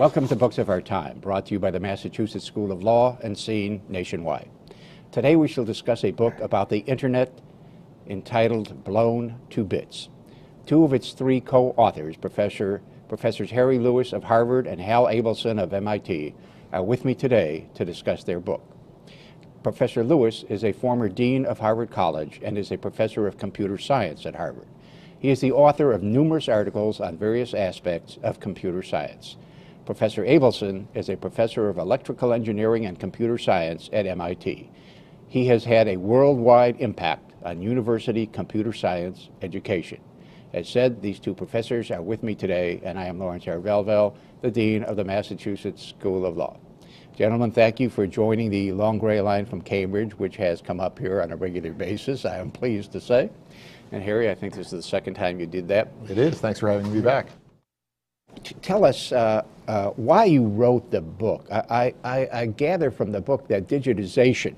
Welcome to Books of Our Time, brought to you by the Massachusetts School of Law and seen nationwide. Today we shall discuss a book about the Internet entitled Blown to Bits. Two of its three co-authors, Professors Harry Lewis of Harvard and Hal Abelson of MIT, are with me today to discuss their book. Professor Lewis is a former dean of Harvard College and is a professor of computer science at Harvard. He is the author of numerous articles on various aspects of computer science. Professor Abelson is a professor of electrical engineering and computer science at MIT. He has had a worldwide impact on university computer science education. As said, these two professors are with me today, and I am Lawrence R. Velvel, the Dean of the Massachusetts School of Law. Gentlemen, thank you for joining the long gray line from Cambridge, which has come up here on a regular basis, I am pleased to say. And Harry, I think this is the second time you did that. It is. Thanks for having me back. Tell us why you wrote the book. I gather from the book that digitization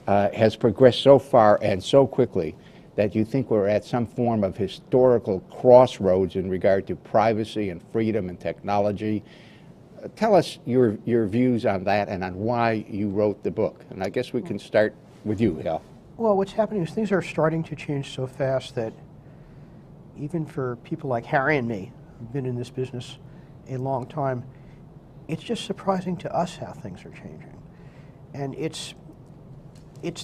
has progressed so far and so quickly that you think we're at some form of historical crossroads in regard to privacy and freedom and technology. Tell us your views on that and on why you wrote the book. And I guess we can start with you, Hal. Well, what's happening is things are starting to change so fast that even for people like Harry and me, who've been in this business a long time, it's just surprising to us how things are changing. And it's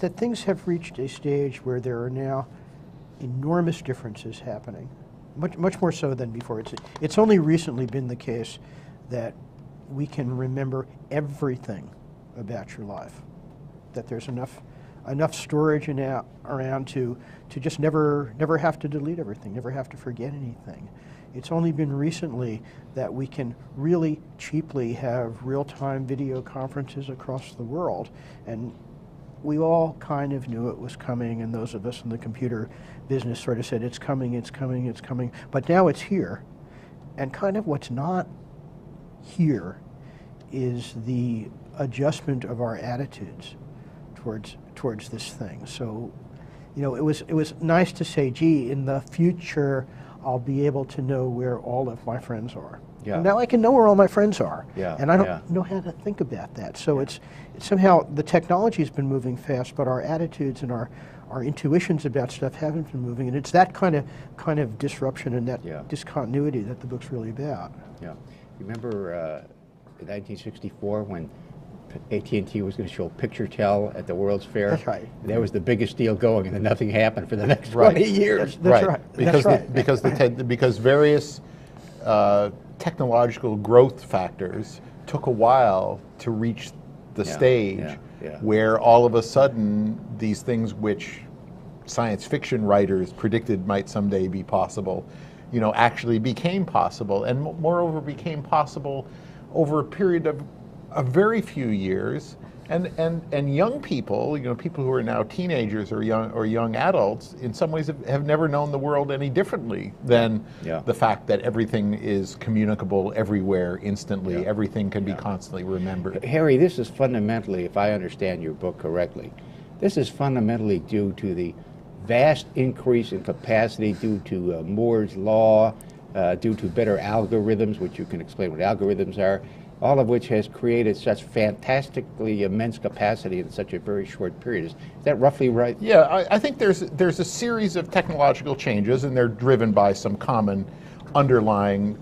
that things have reached a stage where there are now enormous differences happening, much more so than before. It's only recently been the case that we can remember everything about your life, that there's enough storage around to just never have to delete everything, never have to forget anything. It's only been recently that we can really cheaply have real-time video conferences across the world, and we all kind of knew it was coming, and those of us in the computer business sort of said, it's coming, it's coming, it's coming, but now it's here. And kind of what's not here is the adjustment of our attitudes towards this thing. So, you know, it was nice to say, gee, in the future, I'll be able to know where all of my friends are. Yeah. And now I can know where all my friends are. Yeah. And I don't know how to think about that. So it's somehow the technology's been moving fast, but our attitudes and our intuitions about stuff haven't been moving. And it's that kind of disruption and that discontinuity that the book's really about. Yeah. Remember in 1964 when AT&T was going to show PictureTel at the World's Fair? That's right. And that was the biggest deal going, and then nothing happened for the next 20 years. That's right. Because various technological growth factors took a while to reach the stage where all of a sudden these things which science fiction writers predicted might someday be possible, you know, actually became possible, and moreover became possible over a period of a very few years, and young people, you know, people who are now teenagers or young adults, in some ways have never known the world any differently than the fact that everything is communicable everywhere instantly. Everything can be constantly remembered. Harry, this is fundamentally, if I understand your book correctly, this is fundamentally due to the vast increase in capacity due to Moore's law, due to better algorithms, which you can explain what algorithms are, all of which has created such fantastically immense capacity in such a very short period. Is that roughly right? Yeah, I think there's a series of technological changes, and they're driven by some common underlying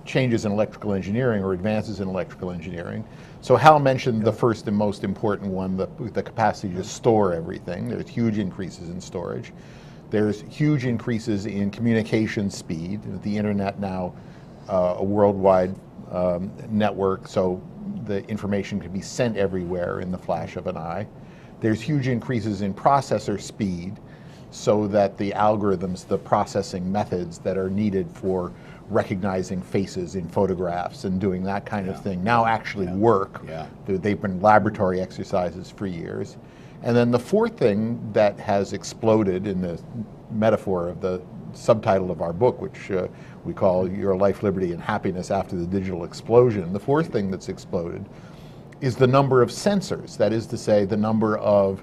changes in electrical engineering or advances in electrical engineering. So Hal mentioned the first and most important one, the capacity to store everything. There's huge increases in storage. There's huge increases in communication speed. The internet now, a worldwide network, so the information can be sent everywhere in the flash of an eye. There's huge increases in processor speed, so that the algorithms, the processing methods that are needed for recognizing faces in photographs and doing that kind of thing now actually work. They've been laboratory exercises for years. And then the fourth thing that has exploded, in the metaphor of the subtitle of our book, which we call Your Life, Liberty, and Happiness After the Digital Explosion, the fourth thing that's exploded is the number of sensors. That is to say, the number of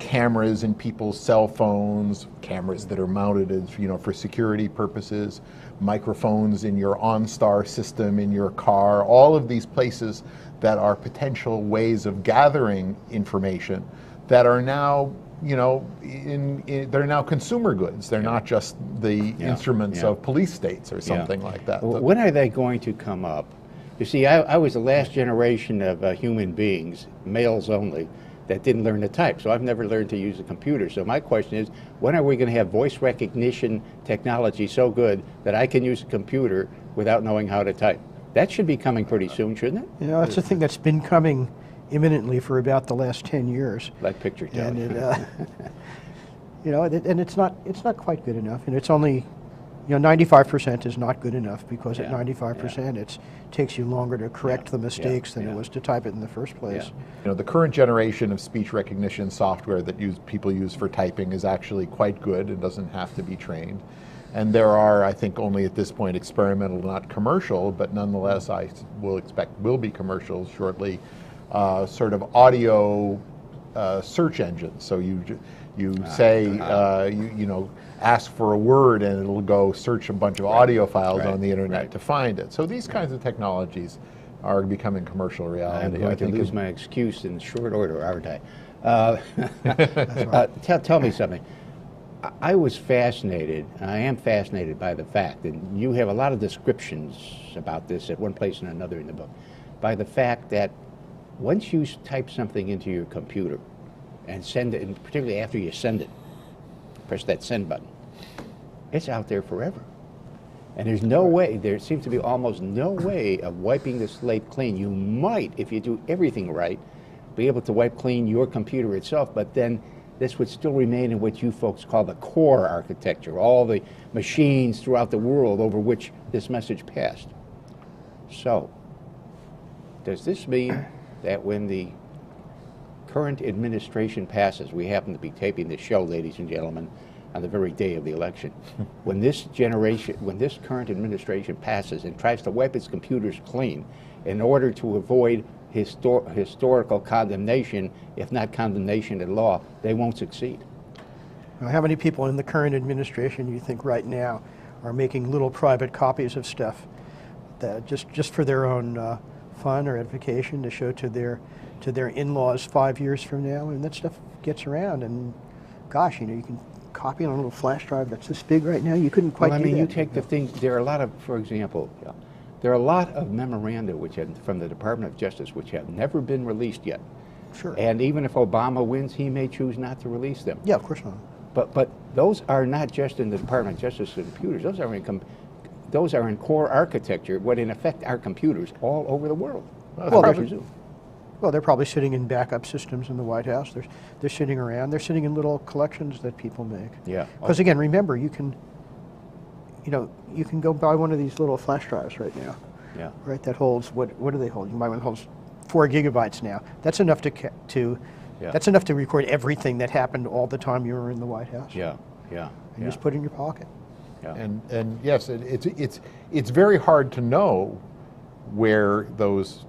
cameras in people's cell phones, cameras that are mounted as, for security purposes, microphones in your OnStar system in your car, all of these places that are potential ways of gathering information that are now, they're now consumer goods. They're not just the instruments of police states or something like that. When are they going to come up? You see, I was the last generation of human beings, males only, that didn't learn to type. So I've never learned to use a computer. So my question is, when are we going to have voice recognition technology so good that I can use a computer without knowing how to type? That should be coming pretty soon, shouldn't it? That's a thing that's been coming imminently for about the last 10 years. Like picture telling. And and it's not quite good enough. And it's only, 95% is not good enough, because at 95% it takes you longer to correct the mistakes than it was to type it in the first place. The current generation of speech recognition software that people use for typing is actually quite good and doesn't have to be trained. And there are, I think, only at this point experimental, not commercial, but nonetheless I will expect will be commercial shortly, sort of audio search engines. So you say, ask for a word and it'll go search a bunch of audio files on the internet to find it. So these kinds of technologies are becoming commercial reality. I'm going to lose my excuse in short order, aren't I? Tell me something. I was fascinated, and I am fascinated by the fact, and you have a lot of descriptions about this at one place and another in the book, by the fact that once you type something into your computer and send it, and particularly after you send it, press that send button, it's out there forever. And there's no way, there seems to be almost no way of wiping the slate clean. You might, if you do everything right, be able to wipe clean your computer itself, but then this would still remain in what you folks call the core architecture, all the machines throughout the world over which this message passed. So, does this mean that when the current administration passes, we happen to be taping this show, ladies and gentlemen, on the very day of the election, when this current administration passes and tries to wipe its computers clean in order to avoid historical condemnation, if not condemnation in law, they won't succeed. How many people in the current administration you think right now are making little private copies of stuff that just for their own fun or edification, to show to their in-laws 5 years from now? And that stuff gets around, and gosh, you can copy on a little flash drive that's this big right now. You couldn't quite do that. You take the thing, there are a lot of, for example, there are a lot of memoranda from the Department of Justice which have never been released yet. Sure. And even if Obama wins, he may choose not to release them. Yeah, of course not. But those are not just in the Department of Justice computers. Those are in core architecture, what in effect are computers all over the world. Well, they're probably sitting in backup systems in the White House. They're sitting around. They're sitting in little collections that people make. Yeah. Because again, remember, you can go buy one of these little flash drives right now. Yeah. Right. That holds what do they hold? You buy one that holds 4 gigabytes now. That's enough that's enough to record everything that happened all the time you were in the White House. Yeah. And just put it in your pocket. Yeah. And yes, it's very hard to know where those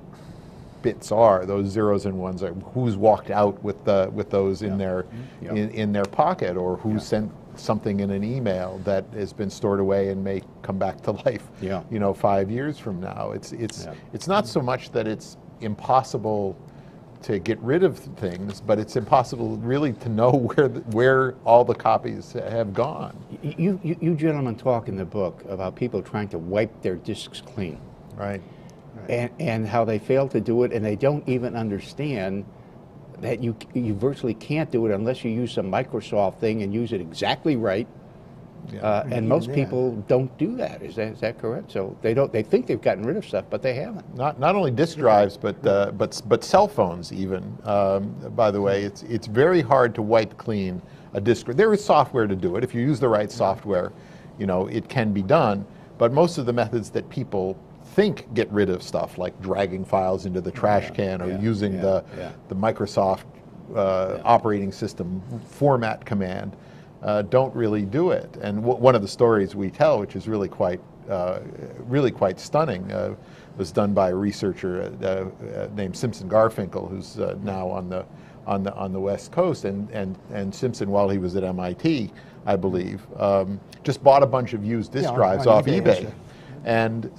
bits are, those zeros and ones are, who's walked out with those in their in their pocket, or who sent something in an email that has been stored away and may come back to life 5 years from now. It's not so much that it's impossible to get rid of things, but it's impossible really to know where all the copies have gone. You gentlemen talk in the book about people trying to wipe their disks clean. Right. And how they fail to do it, and they don't even understand that you virtually can't do it unless you use some Microsoft thing and use it exactly right. And most people don't do that. Is that correct? So they think they've gotten rid of stuff, but they haven't. Not only disk drives, but cell phones even. By the way, it's very hard to wipe clean a disk. There is software to do it. If you use the right software, it can be done. But most of the methods that people think get rid of stuff, like dragging files into the trash can or using the Microsoft operating system format command, don't really do it. And one of the stories we tell, which is really quite stunning, was done by a researcher named Simpson Garfinkel, who's now on on the West Coast, and Simpson, while he was at MIT, I believe, just bought a bunch of used disk drives on off eBay. eBay. And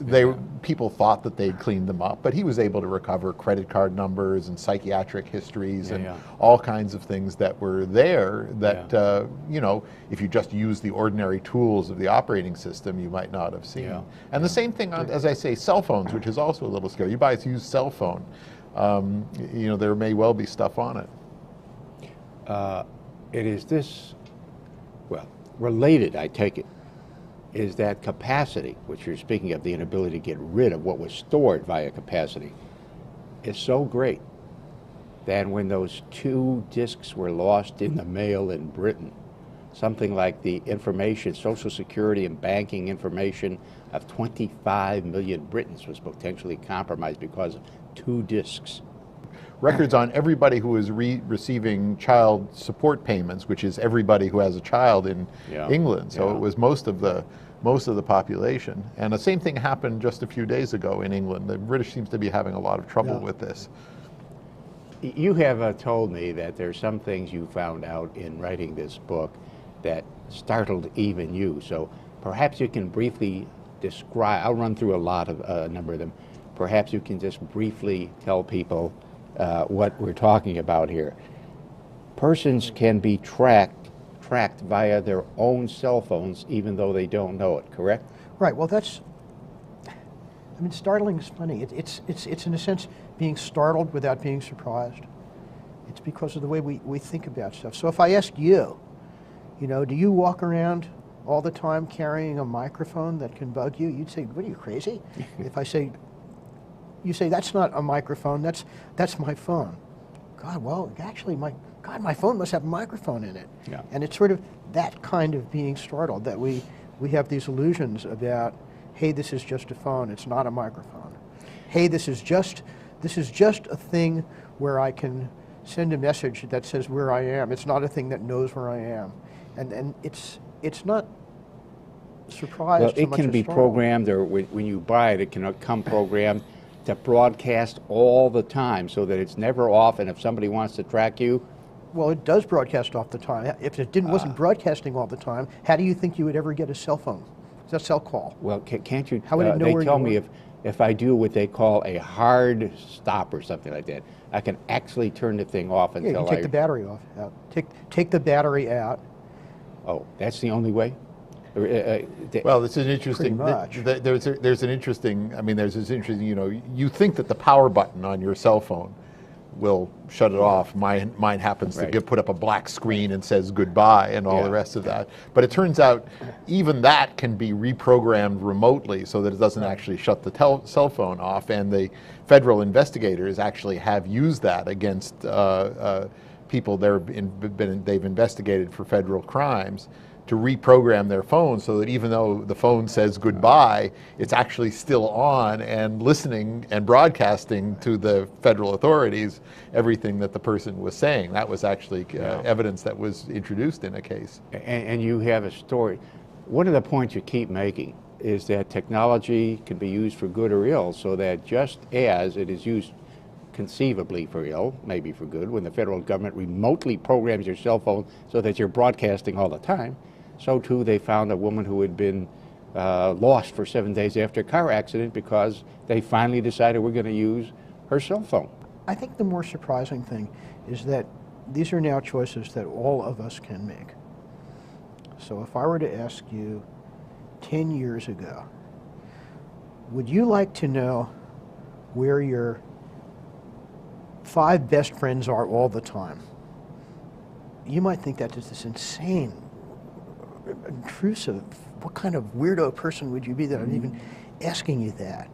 people thought that they'd cleaned them up, but he was able to recover credit card numbers and psychiatric histories and all kinds of things that were there that, you know, if you just use the ordinary tools of the operating system, you might not have seen. And the same thing, as I say, cell phones, which is also a little scary. You buy a used cell phone, you know, there may well be stuff on it. It is this, well, related, I take it, is that capacity, which you're speaking of, the inability to get rid of what was stored via capacity, is so great that when those 2 disks were lost in the mail in Britain, something like the information, Social Security and banking information of 25 million Britons was potentially compromised because of 2 disks. Records on everybody who is receiving child support payments, which is everybody who has a child in England. So it was most of the population. And the same thing happened just a few days ago in England. The British seems to be having a lot of trouble with this. You have told me that there's some things you found out in writing this book that startled even you. So perhaps you can briefly describe, I'll run through a number of them. Perhaps you can just briefly tell people what we're talking about here. Persons can be tracked via their own cell phones even though they don't know it, correct? Right, well that's, I mean, startling is funny. It's in a sense being startled without being surprised. It's because of the way we think about stuff. So if I asked you, you know, do you walk around all the time carrying a microphone that can bug you? You'd say, what are you, crazy? If I say, you say, that's not a microphone, that's my phone. God, well, actually, my phone must have a microphone in it. And it's sort of that kind of being startled, that we have these illusions about, hey, this is just a phone, it's not a microphone. Hey, this is just a thing where I can send a message that says where I am. It's not a thing that knows where I am. And it's not surprised. Well, it can be programmed, or when you buy it, it can come programmed to broadcast all the time so that it's never off, and if somebody wants to track you. Well, it does broadcast off the time. If it wasn't broadcasting all the time, how do you think you would ever get a cell phone? It's a cell call. Well, can't you, how would it know they where tell you me are? if I do what they call a hard stop or something like that, I can actually turn the thing off until you can take the battery off. Take the battery out. Oh, that's the only way? Well, it's an interesting. There's an interesting. I mean, there's this interesting. You know, you think that the power button on your cell phone will shut it off. Mine happens to put up a black screen and says goodbye and all the rest of that. But it turns out even that can be reprogrammed remotely so that it doesn't actually shut the cell phone off. And the federal investigators actually have used that against people they've investigated for federal crimes, to reprogram their phone so that even though the phone says goodbye, it's actually still on and listening and broadcasting to the federal authorities everything that the person was saying. That was actually evidence that was introduced in a case. And you have a story. One of the points you keep making is that technology can be used for good or ill, so that just as it is used conceivably for ill, maybe for good, when the federal government remotely programs your cell phone so that you're broadcasting all the time, so too they found a woman who had been lost for 7 days after a car accident because they finally decided we're going to use her cell phone. I think the more surprising thing is that these are now choices that all of us can make. So if I were to ask you 10 years ago, would you like to know where your 5 best friends are all the time? You might think that is this insane, intrusive, what kind of weirdo person would you be that I'm even asking you that?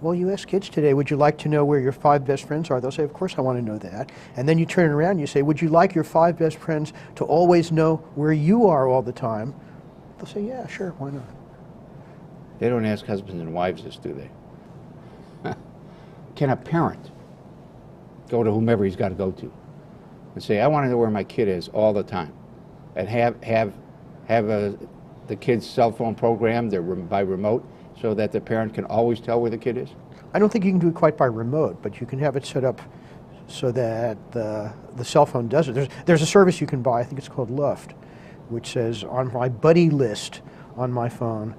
Well, you ask kids today, would you like to know where your 5 best friends are? They'll say, of course I want to know that. And then you turn around and you say, would you like your 5 best friends to always know where you are all the time? They'll say, yeah, sure, why not? They don't ask husbands and wives this, do they? Can a parent go to whomever he's got to go to and say, I want to know where my kid is all the time, and have the kid's cell phone programmed by remote so that the parent can always tell where the kid is? I don't think you can do it quite by remote, but you can have it set up so that the cell phone does it. There's a service you can buy, I think it's called Luft, which says on my buddy list on my phone,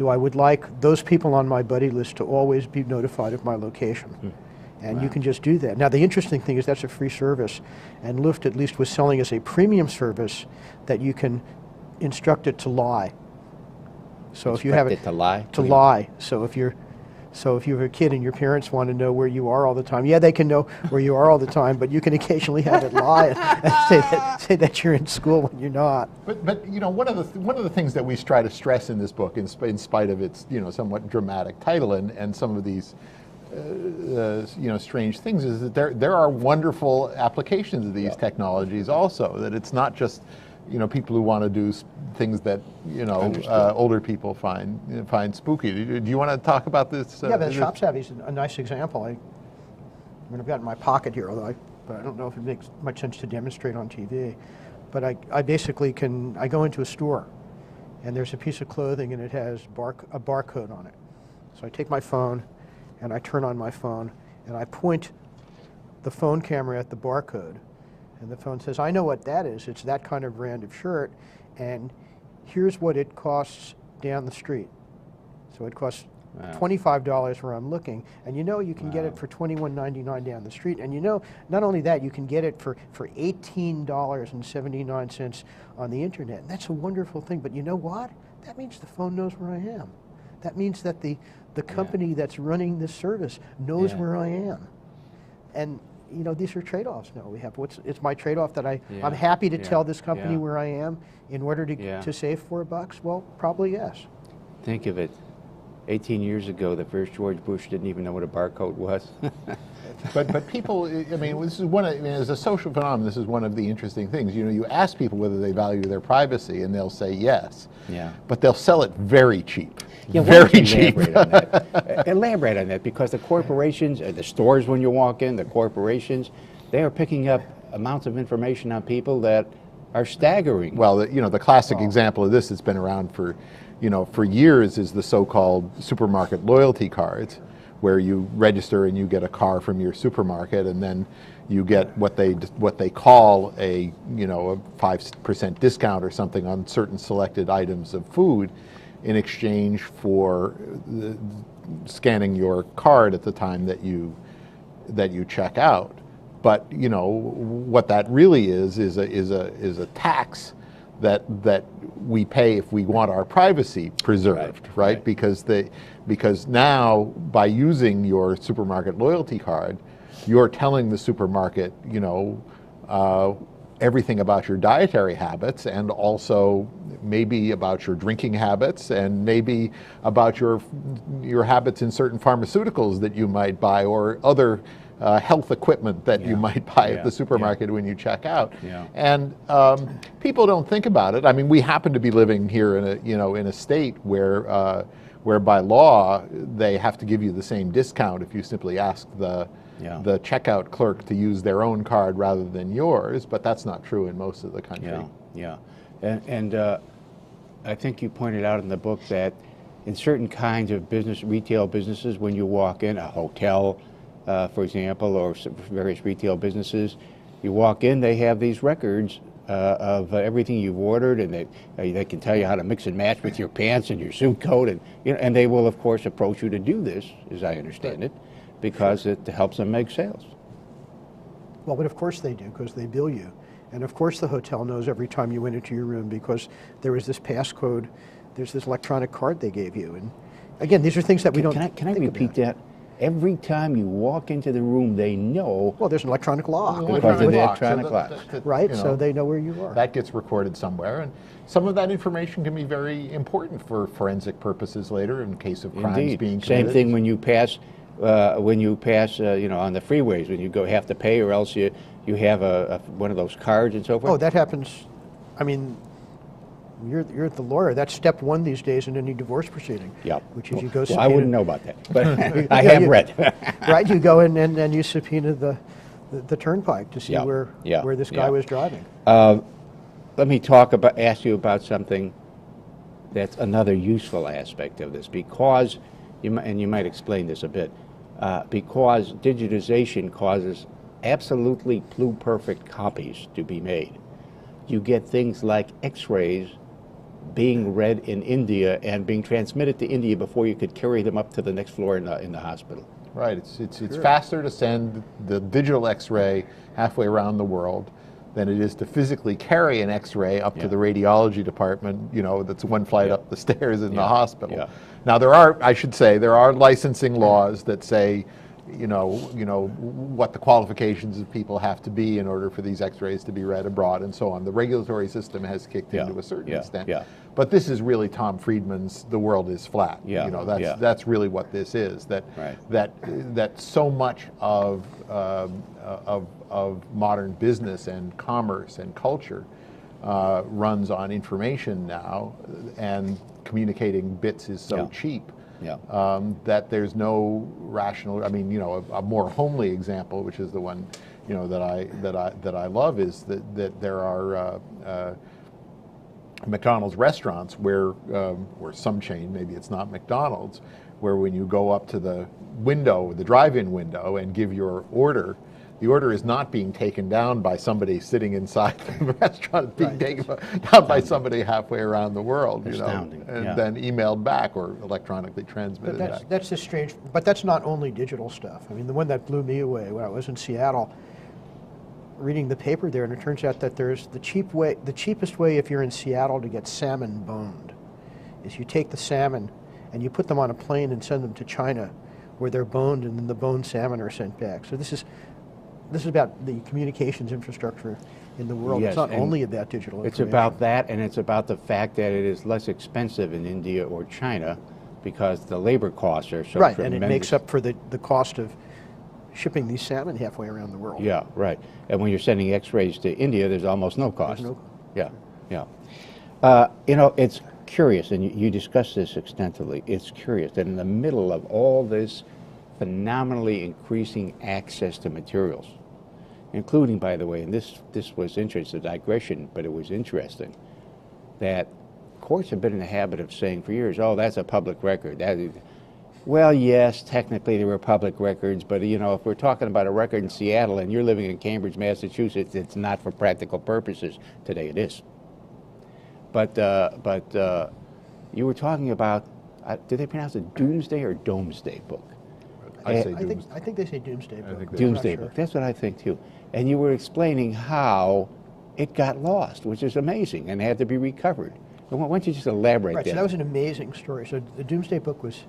I would like those people on my buddy list to always be notified of my location. And you can just do that. Now the interesting thing is that's a free service, and Luft at least was selling as a premium service that you can instruct it to lie. So if you have it to lie? To lie. So if you have a kid and your parents want to know where you are all the time, yeah, they can know where you are all the time, but you can occasionally have it lie and say that you're in school when you're not. But you know, one of the things that we try to stress in this book, in spite of its somewhat dramatic title and some of these strange things, is that there are wonderful applications of these technologies also. That it's not just people who want to do things that older people find spooky. Do you want to talk about this? Yeah, the Shop Savvy is a nice example. I've got it in my pocket here, but I don't know if it makes much sense to demonstrate on TV. But I basically I go into a store, and there's a piece of clothing, and it has a barcode on it. So I take my phone, and I turn on my phone, and I point the phone camera at the barcode, and the phone says, I know what that is. It's that kind of brand of shirt, and here's what it costs down the street. So it costs $25 where I'm looking, and you can get it for $21.99 down the street, and not only that, you can get it for $18.79 on the internet, and that's a wonderful thing. But you know what? That means the phone knows where I am. That means that the company that's running this service knows where I am. And these are trade-offs now we have. It's my trade-off that I'm happy to tell this company where I am in order to save $4? Well, probably yes. Think of it. 18 years ago, the first George Bush didn't even know what a barcode was. But people, this is as a social phenomenon, this is one of the interesting things. You ask people whether they value their privacy, and they'll say yes. Yeah. But they'll sell it very cheap. Yeah, very cheap. Elaborate on that, because the corporations, the stores when you walk in, the corporations, they are picking up amounts of information on people that are staggering. Well, the classic example of this that's been around for years is the so-called supermarket loyalty cards, where you register and you get a car from your supermarket, and then you get what they call a 5% discount or something on certain selected items of food, in exchange for scanning your card at the time that you check out. But what that really is a tax that we pay if we want our privacy preserved, right? Because now, by using your supermarket loyalty card, you're telling the supermarket, everything about your dietary habits, and also maybe about your drinking habits, and maybe about your habits in certain pharmaceuticals that you might buy, or other health equipment that you might buy at the supermarket when you check out. And people don't think about it. I mean, we happen to be living here in a state where by law they have to give you the same discount if you simply ask the checkout clerk to use their own card rather than yours, but that's not true in most of the country. And I think you pointed out in the book that in certain kinds of retail businesses, when you walk in, a hotel, for example, or various retail businesses, you walk in, they have these records of everything you've ordered, and they can tell you how to mix and match with your pants and your suit coat, and they will, of course, approach you to do this, as I understand it, because it helps them make sales. Well, but of course they do, because they bill you. And of course the hotel knows every time you went into your room, because there was this passcode, there's this electronic card they gave you. And again, these are things that we don't Can I repeat that? Every time you walk into the room, they know. Well, there's an electronic lock. Because of the electronic lock. Right, so they know where you are. That gets recorded somewhere, and some of that information can be very important for forensic purposes later in case of crimes being committed. Same thing when you pass, on the freeways, when you have to pay, or else you have one of those cards and so forth. Oh, that happens. I mean, you're the lawyer. That's step one these days in any divorce proceeding. Yeah. Which is you go. Well, I wouldn't know about that, but I have read. Right, you go in and you subpoena the turnpike to see where this guy was driving. Let me ask you about something that's another useful aspect of this, because you might explain this a bit, because digitization causes absolutely pluperfect copies to be made. You get things like X-rays being read in India and being transmitted to India before you could carry them up to the next floor in the hospital. Right. It's faster to send the digital X-ray halfway around the world than it is to physically carry an X-ray up to the radiology department, you know, that's one flight up the stairs in the hospital. Yeah. Now I should say, there are licensing laws that say, you know, what the qualifications of people have to be in order for these X-rays to be read abroad and so on. The regulatory system has kicked in to a certain extent. Yeah. But this is really Tom Friedman's "The World Is Flat." Yeah. You know, that's really what this is. That so much of modern business and commerce and culture runs on information now, and communicating bits is so cheap. That there's no rational. I mean, you know, a more homely example, which is the one, you know, that I love, is that there are McDonald's restaurants where, or some chain, maybe it's not McDonald's, where when you go up to the window, the drive-in window, and give your order, the order is not being taken down by somebody sitting inside the restaurant. It's being taken down by somebody halfway around the world, you know, and then emailed back or electronically transmitted back. That's just strange. But that's not only digital stuff. I mean, the one that blew me away when I was in Seattle, reading the paper there, and it turns out that there's the cheapest way if you're in Seattle to get salmon boned is you take the salmon and you put them on a plane and send them to China, where they're boned, and then the boned salmon are sent back. So this is about the communications infrastructure in the world. Yes, it's not only about digital It's information. about that, and it's about the fact that it is less expensive in India or China because the labor costs are so right, tremendous. and it makes up for the cost of shipping these salmon halfway around the world. Yeah, right. And when you're sending X-rays to India, there's almost no cost. Yeah. You know, it's curious, and you discussed this extensively. It's curious that in the middle of all this phenomenally increasing access to materials, including, by the way, and this was interesting, a digression, but it was interesting, that courts have been in the habit of saying for years, oh, that's a public record. Well, yes, technically they were public records, but you know, if we're talking about a record in Seattle and you're living in Cambridge, Massachusetts, it's not for practical purposes. Today it is. But you were talking about, did they pronounce it Doomsday or Domesday Book? I think they say Doomsday Book. Doomsday Book, that's what I think too. And you were explaining how it got lost, which is amazing, and had to be recovered. Why don't you just elaborate Right, that? so that was an amazing story. So the Doomsday Book was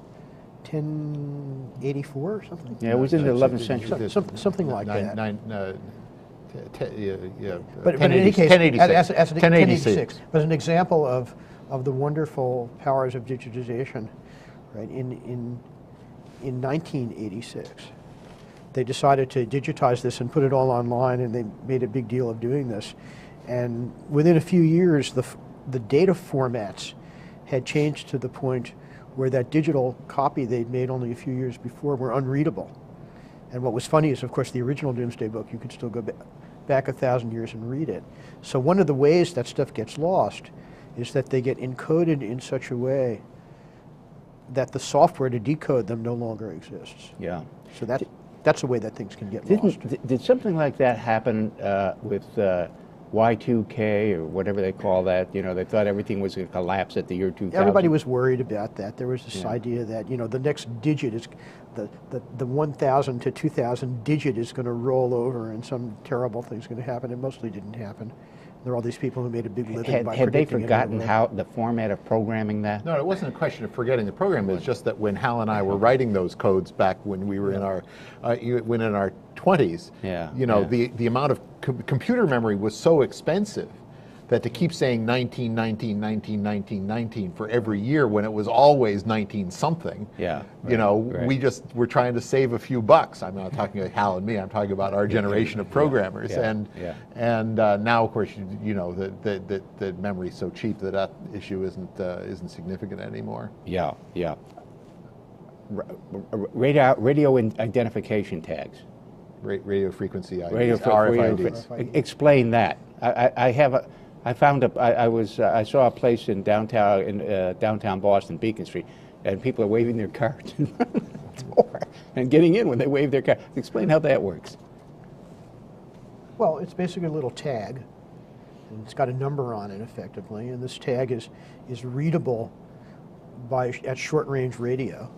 1084 or something? Yeah, it was in the 11th century. Something like that. But in any case, 1086. 1086 was an example of the wonderful powers of digitization, right? In 1986, they decided to digitize this and put it all online, and they made a big deal of doing this. And within a few years, the data formats had changed to the point where that digital copy they'd made only a few years before were unreadable. And what was funny is, of course, the original Doomsday Book, you could still go back 1,000 years and read it. So one of the ways that stuff gets lost is that they get encoded in such a way that the software to decode them no longer exists. Yeah. So that's a way that things can get lost. Did something like that happen with Y2K or whatever they call that? You know, they thought everything was going to collapse at the year 2000. Everybody was worried about that. There was this idea that, you know, the next digit is the 1,000 to 2,000 digit is going to roll over and some terrible thing's going to happen. It mostly didn't happen. There are all these people who made a big living by Had they predicting it forgotten anyway. how the format of programming that? No, it wasn't a question of forgetting the program. It was just that when Hal and I were writing those codes back when we were in our 20s, you know, the amount of computer memory was so expensive that to keep saying 19, 19, 19, 19, 19 for every year when it was always 19 something, you know, we just were trying to save a few bucks. I'm not talking about Hal and me. I'm talking about our generation of programmers. And now, of course, you know, the memory's so cheap that issue isn't significant anymore. Radio identification tags. Radio frequency IDs, RFIDs. Explain that. I saw a place in downtown Boston, Beacon Street, and people are waving their cards in front of the door and getting in when they wave their card. Explain how that works. Well, it's basically a little tag, and it's got a number on it effectively, and this tag is readable at short-range radio.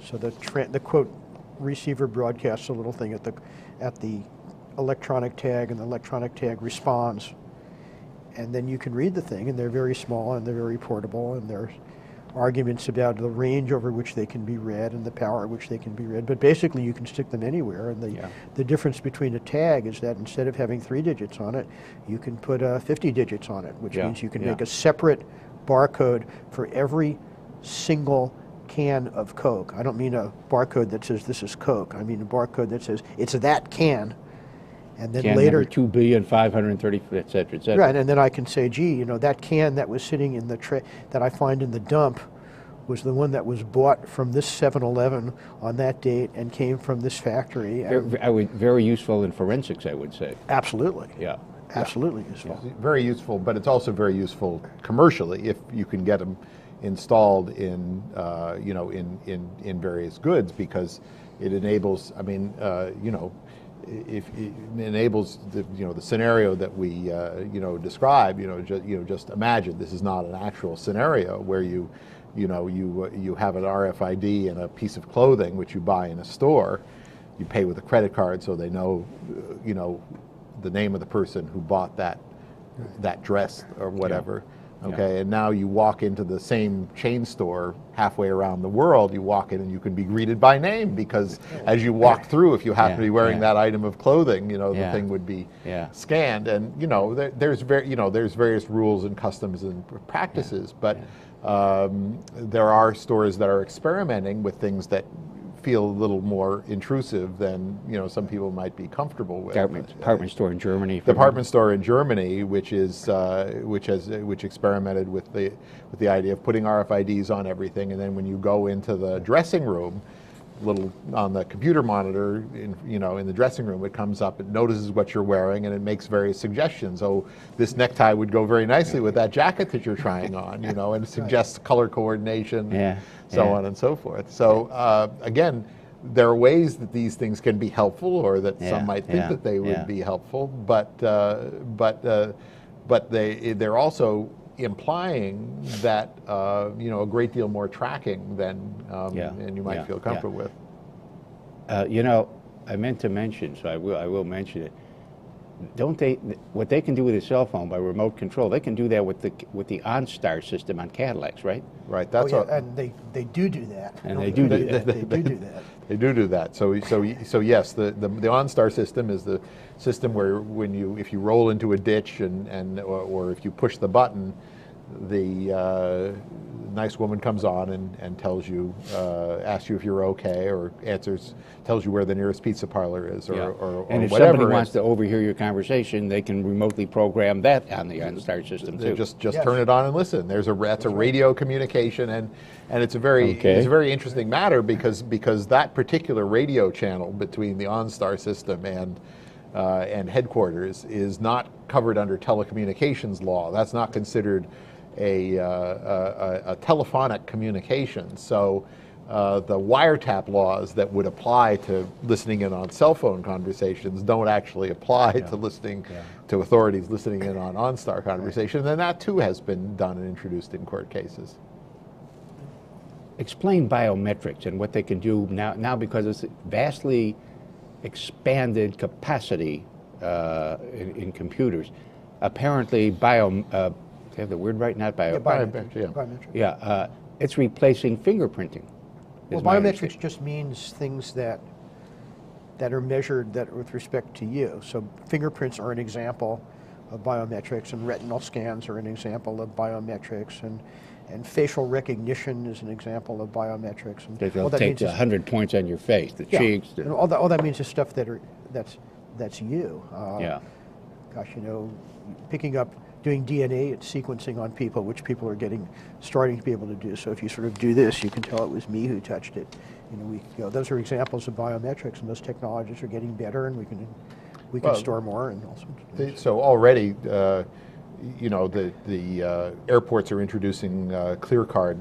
So the quote receiver broadcasts a little thing at the electronic tag, and the electronic tag responds, and then you can read the thing, and they're very small and they're very portable, and there's arguments about the range over which they can be read and the power at which they can be read, but basically you can stick them anywhere, and the difference between a tag is that instead of having 3 digits on it, you can put 50 digits on it, which means you can make a separate barcode for every single can of Coke. I don't mean a barcode that says this is Coke. I mean a barcode that says it's that can. And then can later, 2,530, et cetera, et cetera. Right, and then I can say, gee, that can that was sitting in the tray that I find in the dump was the one that was bought from this 7-Eleven on that date and came from this factory. Very useful in forensics, I would say. Absolutely. Yeah. Absolutely useful. It's very useful, but it's also very useful commercially if you can get them installed in in various goods, because it enables. I mean, if it enables the scenario that we describe. Just imagine this is not an actual scenario where you have an RFID and a piece of clothing which you buy in a store. You pay with a credit card, so they know the name of the person who bought that dress or whatever. Okay, and now you walk into the same chain store halfway around the world, you walk in and you can be greeted by name, because as you walk through, if you happen to be wearing that item of clothing, the thing would be scanned. And there's various rules and customs and practices, but there are stores that are experimenting with things that feel a little more intrusive than some people might be comfortable with. Department store in Germany. Department store in Germany, which experimented with the idea of putting RFIDs on everything, and then when you go into the dressing room, little on the computer monitor in the dressing room, it comes up, it notices what you're wearing, and it makes various suggestions. Oh, this necktie would go very nicely with that jacket that you're trying on, and it suggests color coordination, so on and so forth. So again, there are ways that these things can be helpful, or that some might think that they would be helpful, but they're also implying that a great deal more tracking than and you might feel comfortable with. I meant to mention, so I will mention it. Don't they? What they can do with a cell phone by remote control, they can do that with the OnStar system on Cadillacs, right? Right. That's and they do that. And they do that. They do that. They do that. So yes, the OnStar system is the system where if you roll into a ditch or if you push the button, the nice woman comes on and tells you, asks you if you're okay, or tells you where the nearest pizza parlor is, or and if whatever. somebody wants to overhear your conversation, they can remotely program that on the OnStar system too. Just turn it on and listen. That's a radio communication, and it's a very interesting matter because that particular radio channel between the OnStar system and headquarters is not covered under telecommunications law. That's not considered a telephonic communication. So the wiretap laws that would apply to listening in on cell phone conversations don't actually apply to listening to authorities listening in on OnStar conversations, and that too has been done and introduced in court cases. Explain biometrics and what they can do now because it's vastly expanded capacity in computers. Apparently, they have the word right? Not bio. Biometrics. It's replacing fingerprinting. Well, biometrics just means things that are measured with respect to you. So fingerprints are an example of biometrics, and retinal scans are an example of biometrics, and facial recognition is an example of biometrics. And they'll take 100 points on your face, the cheeks. And all that means is stuff that's you. Gosh, doing DNA sequencing on people, which people are starting to be able to do. So if you sort of do this, you can tell it was me who touched it. Those are examples of biometrics, and those technologies are getting better, and we can store more and all sorts of things. So already, the airports are introducing clear card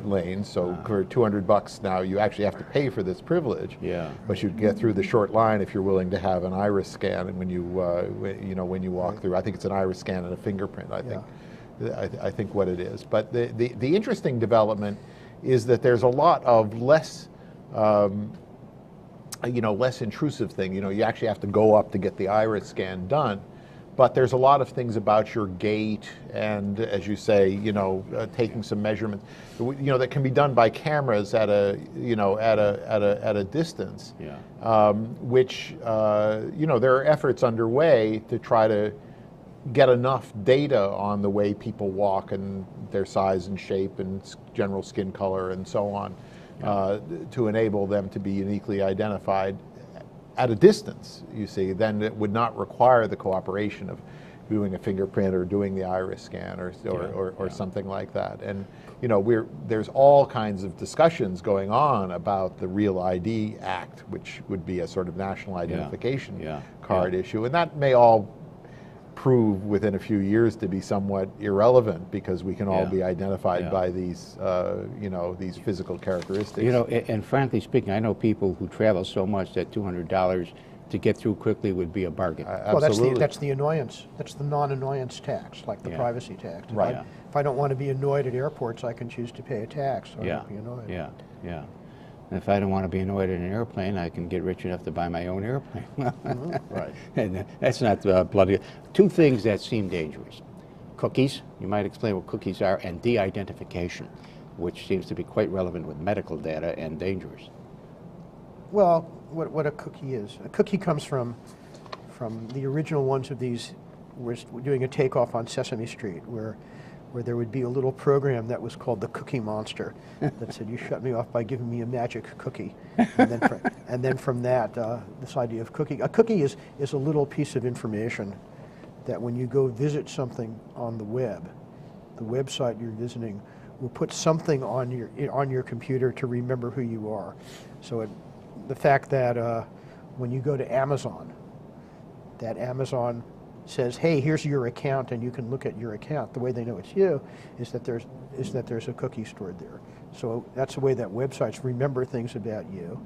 lanes. So for $200 now, you actually have to pay for this privilege. Yeah. But you get through the short line if you're willing to have an iris scan, and when you when you walk through, I think it's an iris scan and a fingerprint. I think. I think what it is. But the interesting development is that there's a lot of less less intrusive thing. You actually have to go up to get the iris scan done. But there's a lot of things about your gait and, as you say, taking some measurements, that can be done by cameras at a distance. Yeah. Which there are efforts underway to try to get enough data on the way people walk and their size and shape and general skin color and so on, to enable them to be uniquely identified at a distance, you see. Then it would not require the cooperation of doing a fingerprint or doing the iris scan or something like that. And there's all kinds of discussions going on about the Real ID Act, which would be a sort of national identification card issue, and that may all prove within a few years to be somewhat irrelevant, because we can all be identified by these these physical characteristics. And frankly speaking, I know people who travel so much that $200 to get through quickly would be a bargain. Well, that's the annoyance. That's the non-annoyance tax, like the privacy tax. Right. If I don't want to be annoyed at airports, I can choose to pay a tax, so I won't be annoyed. Yeah. And if I don't want to be annoyed at an airplane, I can get rich enough to buy my own airplane. Right. And that's not bloody. Two things that seem dangerous. Cookies, you might explain what cookies are, and de-identification, which seems to be quite relevant with medical data and dangerous. Well, what a cookie is. A cookie comes from the original ones of these. We're doing a takeoff on Sesame Street where there would be a little program that was called the Cookie Monster that said, "You shut me off by giving me a magic cookie." And then from that, this idea of cookie. A cookie is a little piece of information that when you go visit something on the web, the website you're visiting will put something on your computer to remember who you are. So the fact that when you go to Amazon, that Amazon says, "Hey, here's your account," and you can look at your account. The way they know it's you is that there's a cookie stored there. So that's the way that websites remember things about you.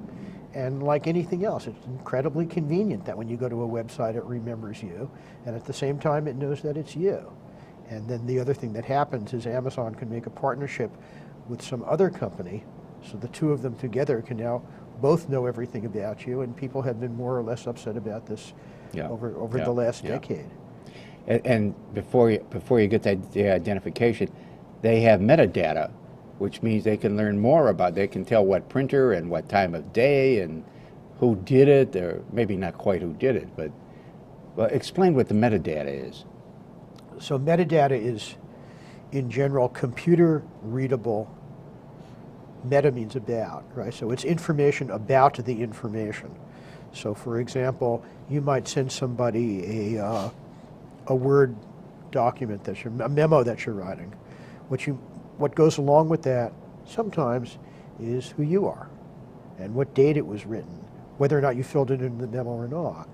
And like anything else, it's incredibly convenient that when you go to a website, it remembers you, and at the same time, it knows that it's you. And then the other thing that happens is Amazon can make a partnership with some other company, so the two of them together can now both know everything about you, and people have been more or less upset about this over the last decade. And before you get that identification, they have metadata, which means they can learn more about. They can tell what printer and what time of day and who did it, or maybe not quite who did it, but explain what the metadata is. So metadata is, in general, computer readable. Meta means about, right? So it's information about the information. So for example, you might send somebody a Word document a memo that you're writing. What goes along with that sometimes is who you are and what date it was written, whether or not you filled it in the memo or not.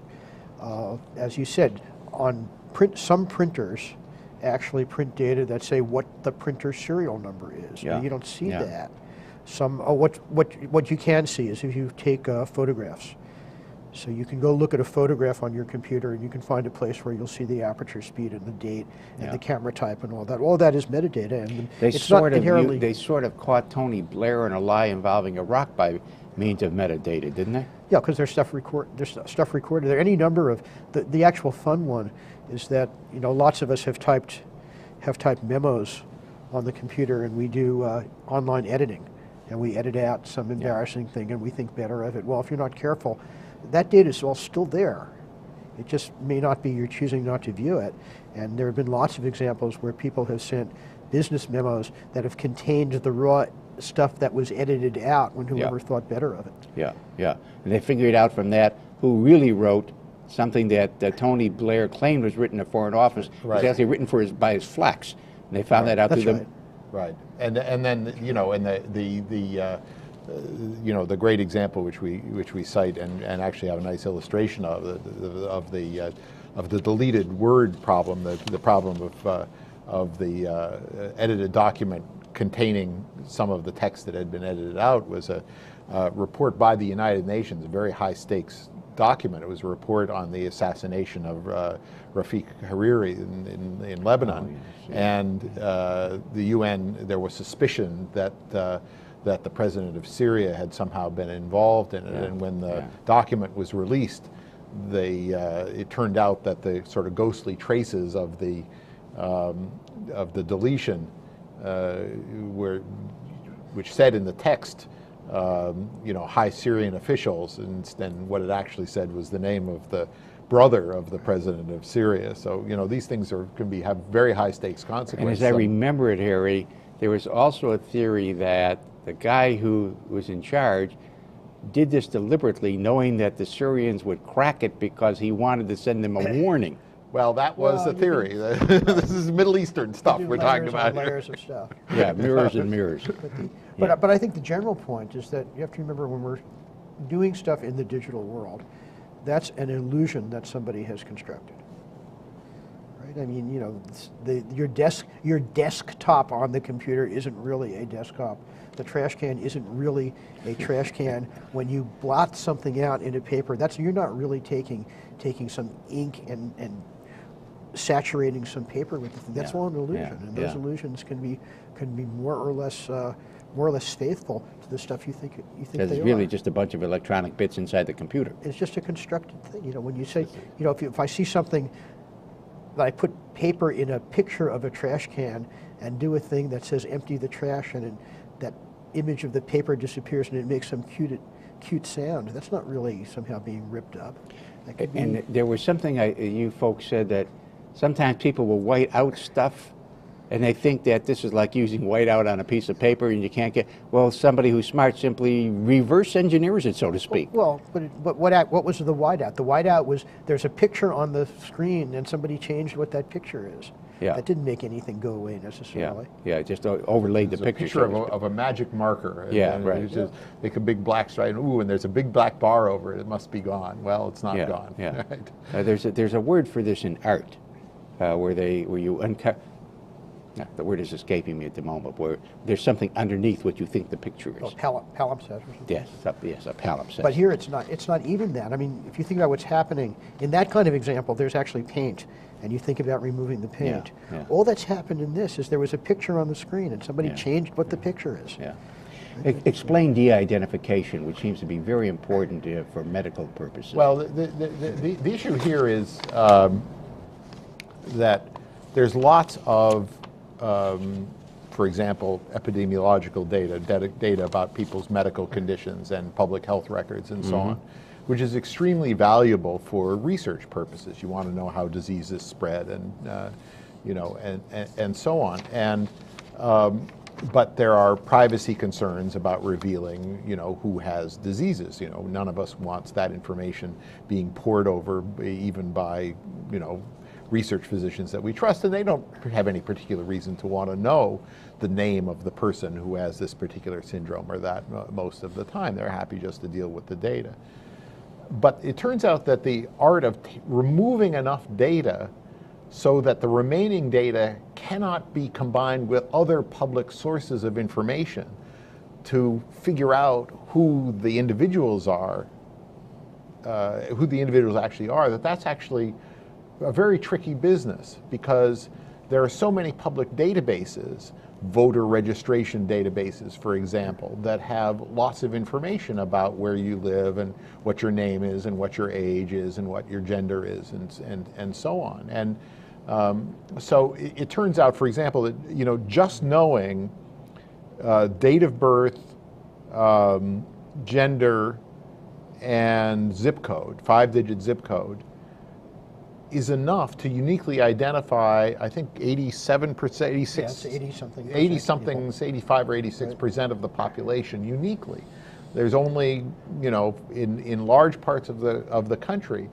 As you said, on some printers actually print data that say what the printer serial number is. Yeah. You don't see that. What you can see is if you take photographs. So you can go look at a photograph on your computer, and you can find a place where you'll see the aperture speed and the date and the camera type and all that. All that is metadata, and they sort of caught Tony Blair in a lie involving Iraq by means of metadata, didn't they? Yeah, because there's stuff recorded there. Any number of the actual fun one is that lots of us have typed memos on the computer, and we do online editing, and we edit out some embarrassing thing, and we think better of it. Well, if you're not careful, that data is all still there. It just may not be you're choosing not to view it. And there have been lots of examples where people have sent business memos that have contained the raw stuff that was edited out when whoever thought better of it. Yeah. And they figured out from that who really wrote something that Tony Blair claimed was written in a foreign office. It was actually written by his flax. And they found that out through them. Right. And then the great example which we cite and actually have a nice illustration of the deleted word problem, the problem of the edited document containing some of the text that had been edited out, was a report by the United Nations, a very high stakes document. It was a report on the assassination of Rafiq Hariri in Lebanon. Oh, yes, yes. And the UN, there was suspicion that that the president of Syria had somehow been involved in it. Yeah. And when the Yeah. document was released, it turned out that the sort of ghostly traces of the deletion, which said in the text, high Syrian officials, and what it actually said was the name of the brother of the president of Syria. So, these things have very high stakes consequences. And as I remember it, Harry, there was also a theory that the guy who was in charge did this deliberately, knowing that the Syrians would crack it because he wanted to send them a warning. Well, that was the theory. This is Middle Eastern stuff we're talking about here. Layers of stuff. Yeah, mirrors and mirrors. But I think the general point is that you have to remember, when we're doing stuff in the digital world, that's an illusion that somebody has constructed. Right? I mean, your desktop on the computer isn't really a desktop. The trash can isn't really a trash can. When you blot something out in a paper, you're not really taking some ink and saturating some paper with the thing. That's all an illusion, and those illusions can be more or less faithful to the stuff you think they are. It's really just a bunch of electronic bits inside the computer. It's just a constructed thing. When you say, if I see something that I put paper in a picture of a trash can and do a thing that says empty the trash, and that image of the paper disappears and it makes some cute sound, that's not really somehow being ripped up. And there was something you folks said, that sometimes people will white out stuff, and they think that this is like using whiteout on a piece of paper, and you can't get. Well, somebody who's smart simply reverse engineers it, so to speak. Well, but what was the whiteout? The whiteout was, there's a picture on the screen, and somebody changed what that picture is. Yeah. That didn't make anything go away necessarily. Yeah, just overlaid the picture. It's a picture of a magic marker. Yeah, right. It's just make a big black stripe, and there's a big black bar over it. It must be gone. Well, it's not gone. Yeah. Right? There's a word for this in art, where you uncover. The word is escaping me at the moment. Where there's something underneath what you think the picture is. Oh, palimpsest or something. Yes, a palimpsest. But here it's not even that. I mean, if you think about what's happening in that kind of example, there's actually paint, and you think about removing the paint. Yeah. All that's happened in this is there was a picture on the screen, and somebody changed what the picture is. Yeah. Explain de-identification, which seems to be very important for medical purposes. Well, the issue here is that there's lots of, for example, epidemiological data about people's medical conditions and public health records and so on, which is extremely valuable for research purposes. You want to know how diseases spread and so on. And but there are privacy concerns about revealing, who has diseases. None of us wants that information being poured over, even by, research physicians that we trust, and they don't have any particular reason to want to know the name of the person who has this particular syndrome or that most of the time. They're happy just to deal with the data. But it turns out that the art of removing enough data so that the remaining data cannot be combined with other public sources of information to figure out who the individuals are, that's actually a very tricky business, because there are so many public databases, voter registration databases, for example, that have lots of information about where you live and what your name is and what your age is and what your gender is and so on. And so it turns out, for example, that just knowing date of birth, gender, and zip code, 5-digit zip code, is enough to uniquely identify, I think, 87%, 86, Yeah, it's 80-something. 80-something, 85 or 86% of the population uniquely. There's only, in large parts of the country,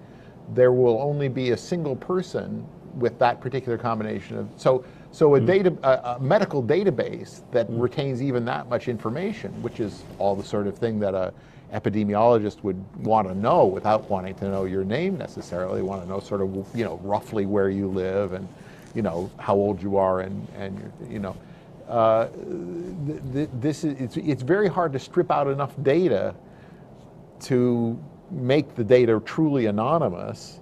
there will only be a single person with that particular combination of, so a medical database that retains even that much information, which is all the sort of thing that a epidemiologist would want to know without wanting to know your name necessarily. Want to know sort of, roughly where you live and, how old you are and it's very hard to strip out enough data to make the data truly anonymous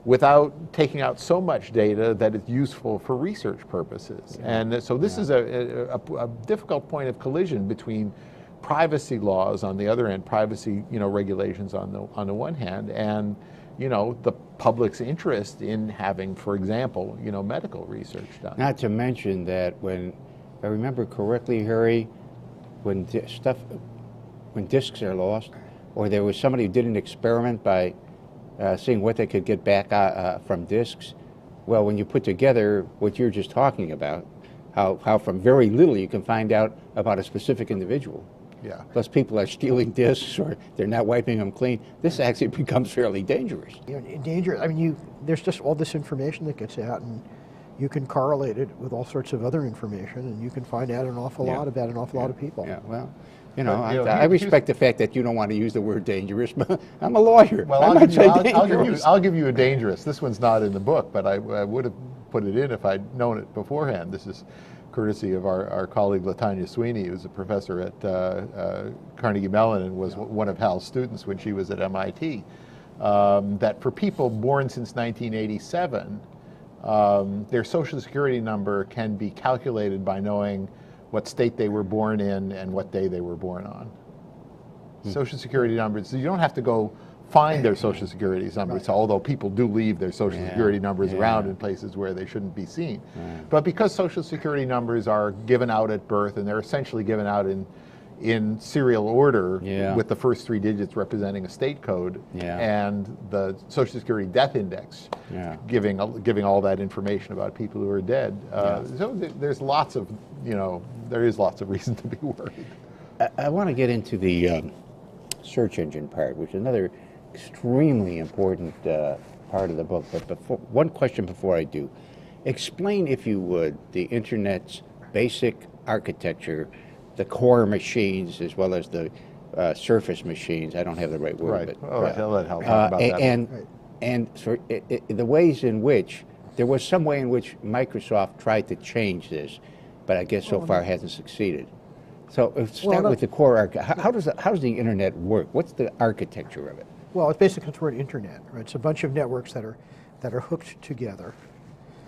without taking out so much data that it's useful for research purposes. Yeah. And so this is a difficult point of collision between privacy laws on the other end, privacy regulations on the one hand, and the public's interest in having, for example, medical research done. Not to mention that when, if I remember correctly, Harry, when discs are lost, or there was somebody who did an experiment by seeing what they could get back from discs, well, when you put together what you're just talking about, how from very little you can find out about a specific individual. Yeah. Plus people are stealing discs or they're not wiping them clean. This actually becomes fairly dangerous. Dangerous. I mean, there's just all this information that gets out, and you can correlate it with all sorts of other information, and you can find out an awful lot about an awful lot of people. Yeah, well, I respect the fact that you don't want to use the word dangerous, but I'm a lawyer. Well, I'll give you a dangerous. This one's not in the book, but I would have put it in if I'd known it beforehand. This is courtesy of our colleague Latanya Sweeney, who's a professor at Carnegie Mellon and was one of Hal's students when she was at MIT, that for people born since 1987, their Social Security number can be calculated by knowing what state they were born in and what day they were born on. Social Security numbers, so you don't have to go find their Social Security numbers, although people do leave their Social Security numbers around in places where they shouldn't be seen. But because Social Security numbers are given out at birth, and they're essentially given out in serial order with the first 3 digits representing a state code, and the Social Security death index giving all that information about people who are dead. So there's lots of, there is lots of reason to be worried. I want to get into the search engine part, which is another extremely important part of the book. But one question before I do. Explain, if you would, the Internet's basic architecture, the core machines as well as the surface machines. I don't have the right word. Right. I'll let Hal talk about that. And so the ways in which, there was some way in which Microsoft tried to change this, but I guess so far hasn't succeeded. So start with the core architecture. How does the Internet work? What's the architecture of it? Well, it's basically the word Internet, right? It's a bunch of networks that are hooked together.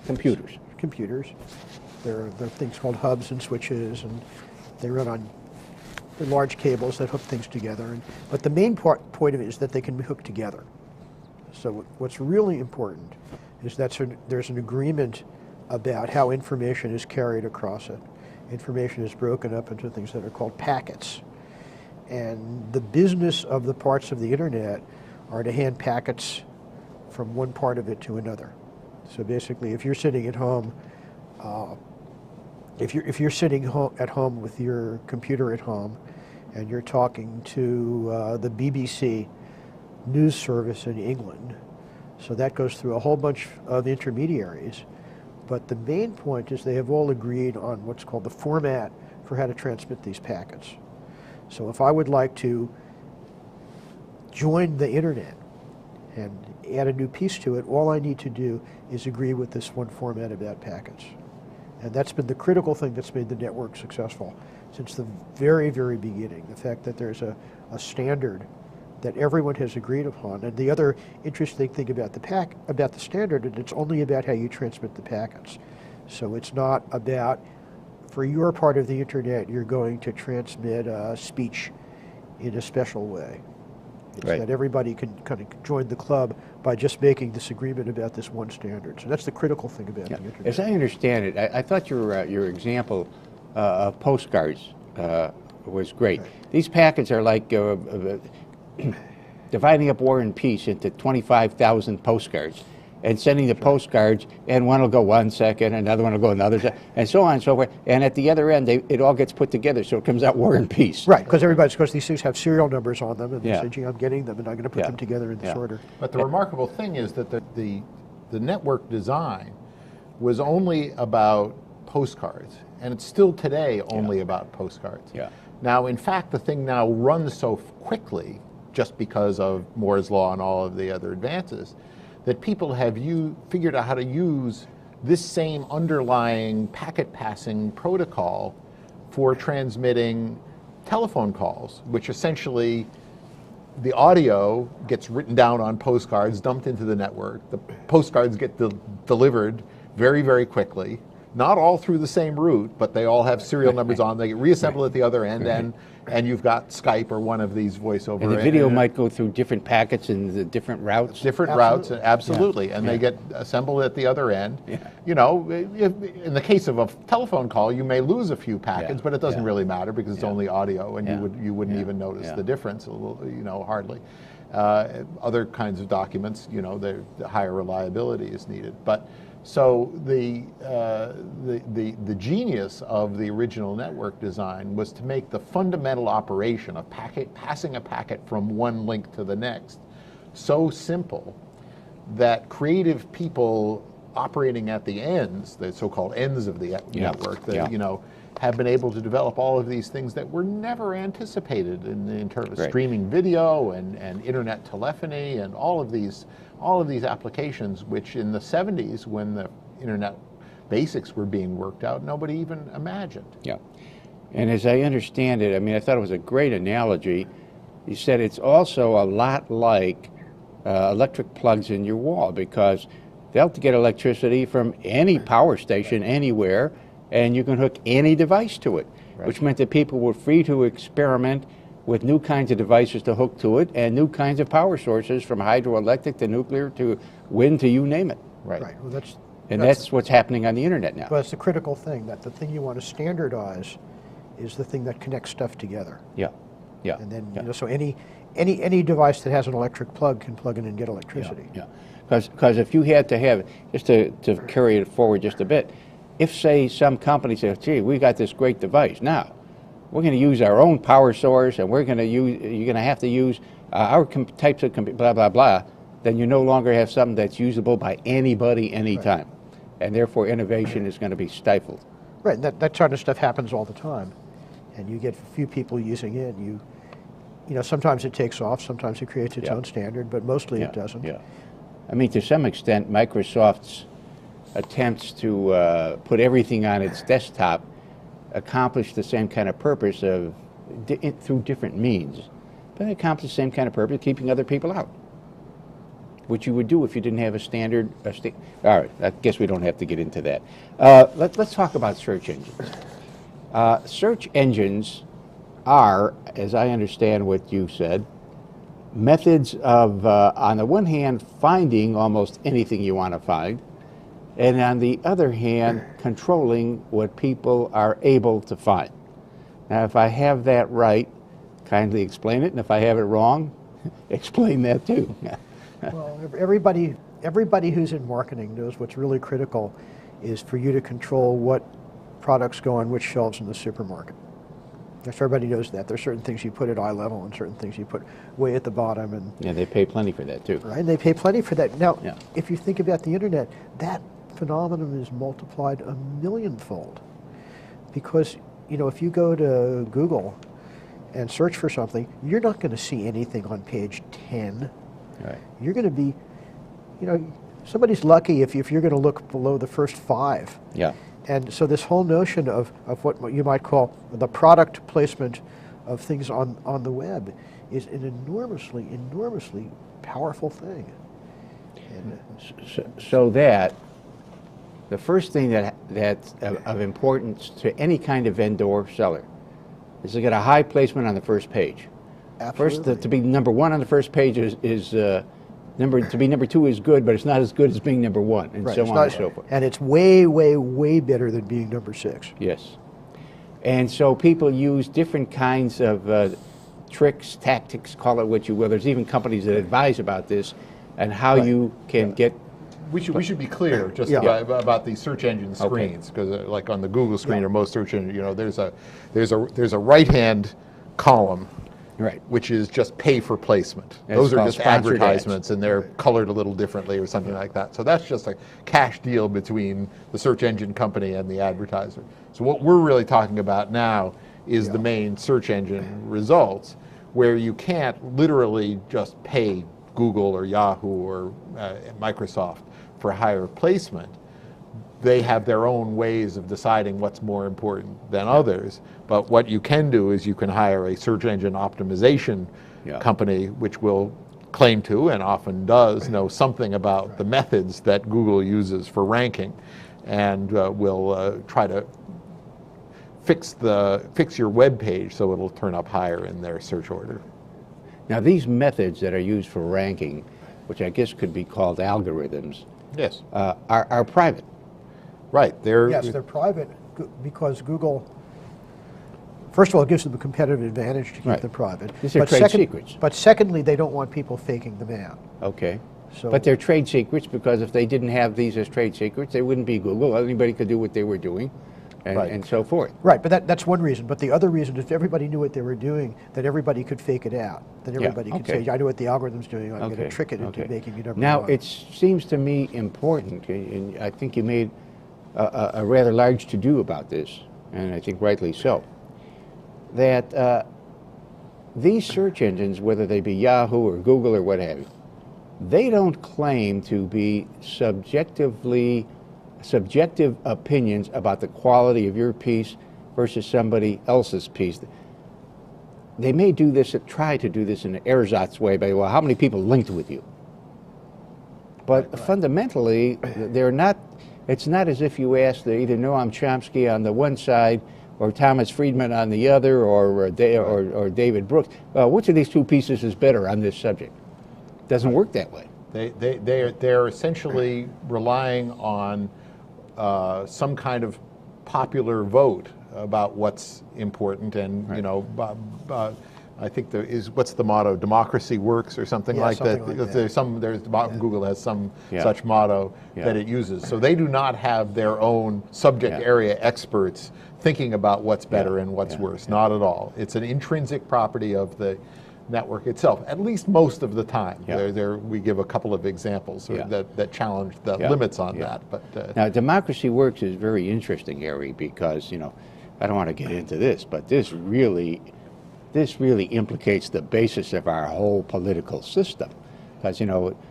Computers. There are things called hubs and switches, and they run on large cables that hook things together. But the main point of it is that they can be hooked together. So what's really important is that there's an agreement about how information is carried across it. Information is broken up into things that are called packets. And the business of the parts of the Internet are to hand packets from one part of it to another. So basically, if you're sitting at home, if you're sitting at home with your computer at home, and you're talking to the BBC news service in England, so that goes through a whole bunch of intermediaries. But the main point is they have all agreed on what's called the format for how to transmit these packets. So if I would like to join the Internet and add a new piece to it, all I need to do is agree with this one format about packets. And that's been the critical thing that's made the network successful since the very, very beginning. The fact that there's a standard that everyone has agreed upon. And the other interesting thing about the standard is it's only about how you transmit the packets. So it's not about, for your part of the Internet, you're going to transmit speech in a special way. It's that everybody can kind of join the club by just making this agreement about this one standard. So that's the critical thing about the Internet. As I understand it, I thought your example of postcards was great. Right. These packets are like dividing up War and Peace into 25,000 postcards and sending the postcards, and one will go 1 second, another one will go another second, and so on and so forth. And at the other end, it all gets put together, so it comes out War and Peace. Right, because these things have serial numbers on them, and they say, gee, I'm getting them, and I'm going to put them together in this order. But the remarkable thing is that the network design was only about postcards, and it's still today only about postcards. Now, in fact, the thing now runs so quickly, just because of Moore's Law and all of the other advances, that people have figured out how to use this same underlying packet passing protocol for transmitting telephone calls, which essentially the audio gets written down on postcards, dumped into the network. The postcards get delivered very, very quickly. Not all through the same route, but they all have serial numbers on. They get reassembled at the other end, and you've got Skype or one of these voice over. And the video might go through different packets and the different routes. Different routes, absolutely, and they get assembled at the other end. You know, in the case of a telephone call, you may lose a few packets, but it doesn't really matter because it's only audio, and you wouldn't even notice the difference. You know, hardly. Other kinds of documents, you know, the higher reliability is needed, but. So the genius of the original network design was to make the fundamental operation of passing a packet from one link to the next so simple that creative people operating at the ends, the so-called ends of the network, that you know, have been able to develop all of these things that were never anticipated in terms of streaming video and internet telephony and all of these applications, which in the 70s, when the internet basics were being worked out, nobody even imagined. Yeah. And as I understand it, I mean, I thought it was a great analogy. You said it's also a lot like electric plugs in your wall, because they'll get electricity from any power station anywhere, and you can hook any device to it, which meant that people were free to experiment with new kinds of devices to hook to it, and new kinds of power sources, from hydroelectric to nuclear to wind to you name it. Right. Well, that's what's happening on the internet now. Well, it's the critical thing, that the thing you want to standardize is the thing that connects stuff together. Yeah. And then, you know, so any device that has an electric plug can plug in and get electricity. Because if you had to have, just to carry it forward just a bit, if, say, some company says, gee, we got this great device, now we're going to use our own power source, and you're going to have to use our types of blah, blah, blah, then you no longer have something that's usable by anybody, anytime. And therefore, innovation is going to be stifled. Right, and that kind of stuff happens all the time. And you get a few people using it, you know, sometimes it takes off, sometimes it creates its own standard, but mostly it doesn't. I mean, to some extent, Microsoft's attempts to put everything on its desktop accomplish the same kind of purpose through different means, but it accomplishes the same kind of purpose, keeping other people out, which you would do if you didn't have a standard. All right, I guess we don't have to get into that. Let's talk about search engines. Search engines are, as I understand what you said, methods of, on the one hand, finding almost anything you want to find, and on the other hand, controlling what people are able to find. Now, if I have that right, kindly explain it, and if I have it wrong, explain that too. Well, everybody who's in marketing knows what's really critical is for you to control what products go on which shelves in the supermarket. Everybody knows that. There's certain things you put at eye level and certain things you put way at the bottom. And yeah, they pay plenty for that too. Right, and they pay plenty for that. Now, if you think about the internet, that phenomenon is multiplied a millionfold. Because, you know, if you go to Google and search for something, you're not going to see anything on page 10. Right. You're going to be, you know, somebody's lucky if you're going to look below the first 5. Yeah. And so this whole notion of what you might call the product placement of things on the web is an enormously powerful thing. And so that the first thing that's of importance to any kind of vendor seller is to get a high placement on the first page. Absolutely. First, to be number 1 on the first page is to be number 2 is good, but it's not as good as being number 1, and so on and so forth. And it's way better than being number 6. Yes. And so people use different kinds of tricks, tactics, call it what you will. There's even companies that advise about this and how you can get. We should be clear just about the search engine screens, because like on the Google screen or most search engine, you know, there's a right-hand column. Right. Which is just pay for placement. Those are just advertisements, and they're colored a little differently or something like that. So that's just a cash deal between the search engine company and the advertiser. So what we're really talking about now is the main search engine results, where you can't literally just pay Google or Yahoo or Microsoft for higher placement. they have their own ways of deciding what's more important than others. But what you can do is you can hire a search engine optimization company, which will claim to, and often does, know something about the methods that Google uses for ranking, and will try to fix your web page so it'll turn up higher in their search order. Now, these methods that are used for ranking, which I guess could be called algorithms, Yes. Are private. Right. Yes, they're private because Google, first of all, it gives them a competitive advantage to keep them private. These are trade secrets. But secondly, they don't want people faking them out. Okay. So, but they're trade secrets because if they didn't have these as trade secrets, they wouldn't be Google. Anybody could do what they were doing. And so forth. Right, but that's one reason. But the other reason is if everybody knew what they were doing, then everybody could fake it out. Then everybody could say, I know what the algorithm's doing, I'm going to trick it into making it number Now, one. it seems to me important, and I think you made a rather large to-do about this, and I think rightly so, that these search engines, whether they be Yahoo or Google or what have you, they don't claim to be subjective opinions about the quality of your piece versus somebody else's piece. They may do this, try to do this in an ersatz way by, well, how many people linked with you? But fundamentally, they're not, it's not as if you ask either Noam Chomsky on the one side or Thomas Friedman on the other or David Brooks, which of these two pieces is better on this subject? Doesn't work that way. They're essentially relying on some kind of popular vote about what's important, and I think there is, what's the motto? Democracy works, or something like that. Google has some such motto that it uses. So they do not have their own subject area experts thinking about what's better and what's worse. Not at all. It's an intrinsic property of the network itself, at least most of the time. We give a couple of examples that challenge the limits on that. But now, Democracy Works is very interesting, Harry, because I don't want to get into this, but this really implicates the basis of our whole political system. Because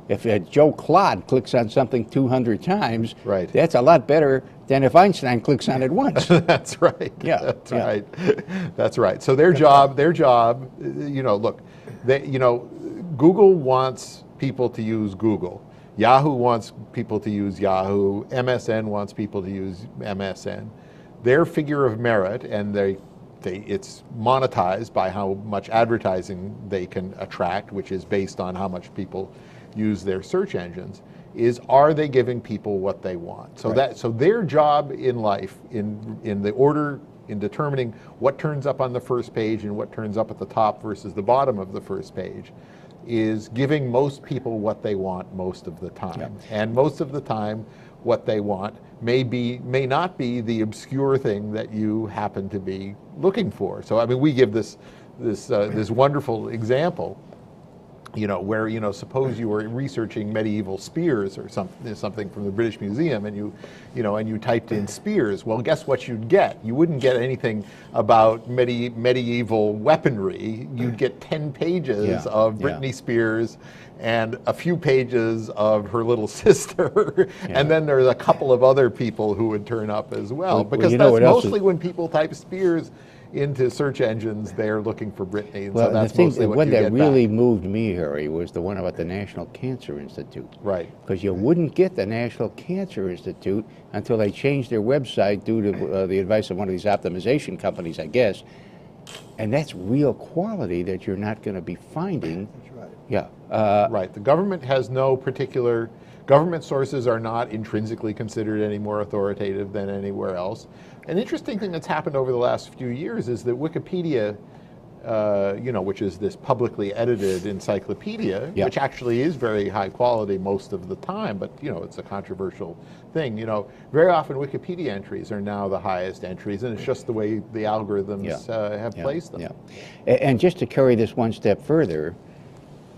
if Joe Clod clicks on something 200 times, that's a lot better than if Einstein clicks on it once. That's right. Right. That's right. So their job, look, Google wants people to use Google. Yahoo wants people to use Yahoo. MSN wants people to use MSN. Their figure of merit, and it's monetized by how much advertising they can attract, which is based on how much people use their search engines, is, are they giving people what they want? So so their job in life, in the order, in determining what turns up on the first page and what turns up at the top versus the bottom of the first page, is giving most people what they want most of the time. And most of the time, what they want may not be the obscure thing that you happen to be looking for. So I mean, we give this wonderful example, where suppose you were researching medieval spears or something from the British Museum, and you typed in spears. Well, guess what you'd get? You wouldn't get anything about medieval weaponry. You'd get 10 pages of Britney Spears and a few pages of her little sister, and then there's a couple of other people who would turn up as well. Because that's mostly when people type spears into search engines, they're looking for Britney, and so that's mostly what you get back. The one that really moved me, Harry, was the one about the National Cancer Institute. Right. Because you wouldn't get the National Cancer Institute until they changed their website due to the advice of one of these optimization companies, I guess. And that's real quality that you're not going to be finding. That's right. Yeah. Right. The government has no particular... Government sources are not intrinsically considered any more authoritative than anywhere else. An interesting thing that's happened over the last few years is that Wikipedia, which is this publicly edited encyclopedia, which actually is very high quality most of the time, but it's a controversial thing. Very often Wikipedia entries are now the highest entries, and it's just the way the algorithms have placed them. And just to carry this one step further,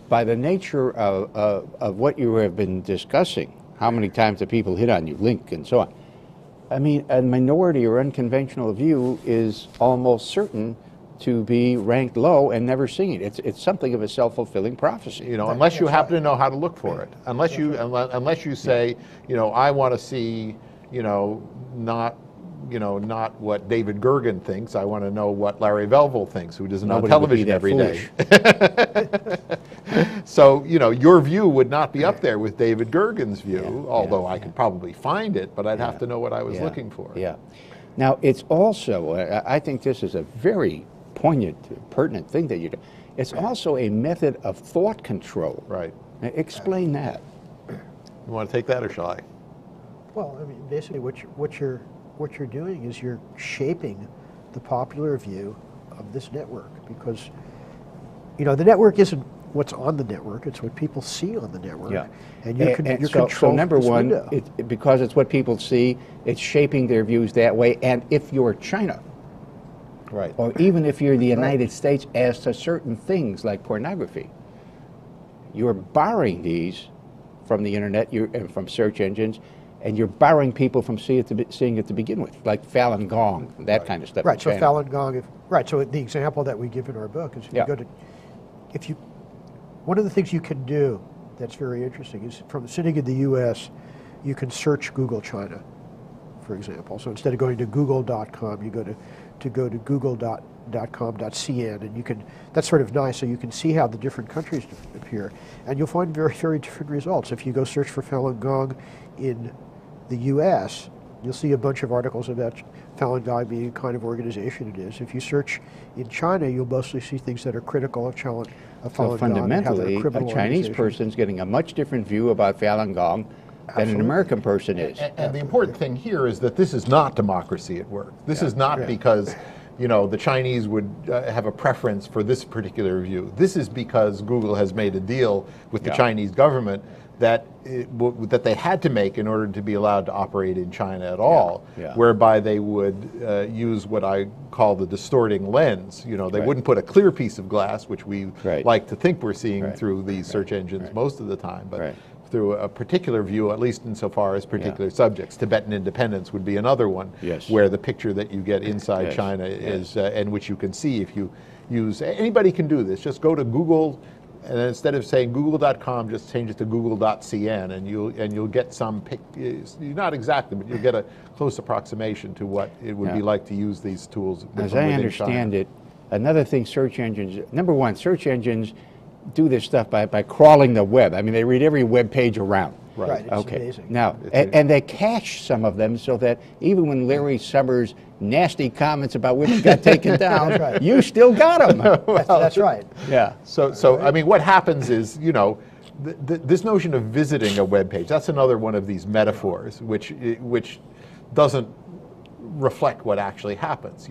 by the nature of what you have been discussing, how many times the people hit on you, link, and so on, I mean, a minority or unconventional view is almost certain to be ranked low and never seen. It's something of a self-fulfilling prophecy. Unless you happen to know how to look for it. Unless you say, I want to see, not what David Gergen thinks. I want to know what Larry Velvel thinks, who doesn't on Nobody would be television that every foolish. day. So, your view would not be up there with David Gergen's view, although I could probably find it, but I'd have to know what I was looking for. Yeah. Now, it's also, I think this is a very poignant, pertinent thing that you do. It's also a method of thought control. Right. Now, explain that. You want to take that, or shall I? Well, I mean, basically, what you're doing is you're shaping the popular view of this network, because the network isn't what's on the network; it's what people see on the network. Yeah. And you're So controlling number this one, window. because it's what people see, it's shaping their views that way. And if you're China, Right. or even if you're the United States, as to certain things like pornography, you're borrowing these from the internet and from search engines, and you're borrowing people from seeing it to begin with, like Falun Gong, that kind of stuff. Right. in So China. Falun Gong. So the example that we give in our book is one of the things you can do that's very interesting is, from sitting in the U.S., you can search Google China, for example. So instead of going to google.com, you go to google.com.cn, and that's sort of nice. So you can see how the different countries appear, and you'll find very, very different results. If you go search for Falun Gong in the U.S., you'll see a bunch of articles about Falun Gong being the kind of organization it is. If you search in China, you'll mostly see things that are critical of Falun So Gong. fundamentally, and how they're a Chinese person's getting a much different view about Falun Gong than an American person is. And the important thing here is that this is not democracy at work. This is not because the Chinese would have a preference for this particular view. This is because Google has made a deal with the Chinese government that they had to make in order to be allowed to operate in China at all, whereby they would use what I call the distorting lens. They wouldn't put a clear piece of glass, which we like to think we're seeing through these search engines most of the time, but through a particular view, at least insofar as particular subjects. Tibetan independence would be another one, where the picture that you get inside China is, and which you can see if you use, anybody can do this. Just go to Google, and instead of saying google.com, just change it to google.cn, and you'll get some not exactly, but you'll get a close approximation to what it would be like to use these tools. As I understand it, another thing search engines, number one, search engines do this stuff by crawling the web. I mean, they read every web page around. Right. It's okay. amazing. Now, and they cache some of them so that even when Larry Summers' nasty comments about women got taken down, you still got them. That's right. Yeah. So I mean, what happens is, this notion of visiting a web page, that's another one of these metaphors, which doesn't reflect what actually happens.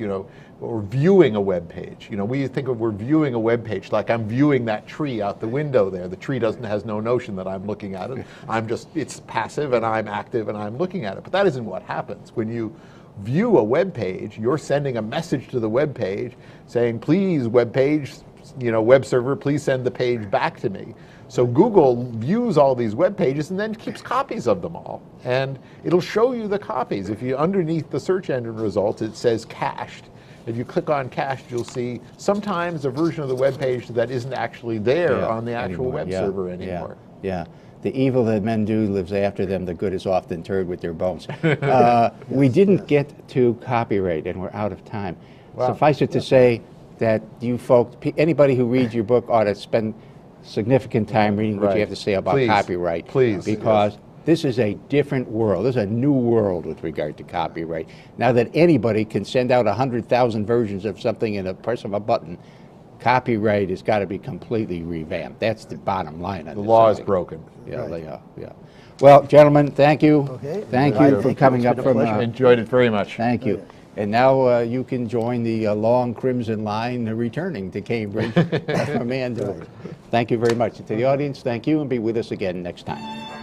Or viewing a web page. We think we're viewing a web page like I'm viewing that tree out the window there. The tree has no notion that I'm looking at it. It's passive, and I'm active, and I'm looking at it. But that isn't what happens. When you view a web page, you're sending a message to the web page saying, please, web page, web server, please send the page back to me. So Google views all these web pages and then keeps copies of them all. And it'll show you the copies. If you, underneath the search engine results, it says cached. If you click on cached, you'll see sometimes a version of the web page that isn't actually there on the actual web server anymore. Yeah. The evil that men do lives after them. The good is often interred with their bones. We didn't get to copyright, and we're out of time. Wow. Suffice it to say that you folks, anybody who reads your book ought to spend significant time reading what you have to say about copyright. Please. Because this is a different world. This is a new world with regard to copyright. Now that anybody can send out 100,000 versions of something in a press of a button, copyright has got to be completely revamped. That's the bottom line. The law is broken. Yeah. Well, gentlemen, thank you. Okay. Thank you for coming up from. Enjoyed it very much. Thank you. And now you can join the long crimson line returning to Cambridge from Andover. Thank you very much. And to the audience, thank you, and be with us again next time.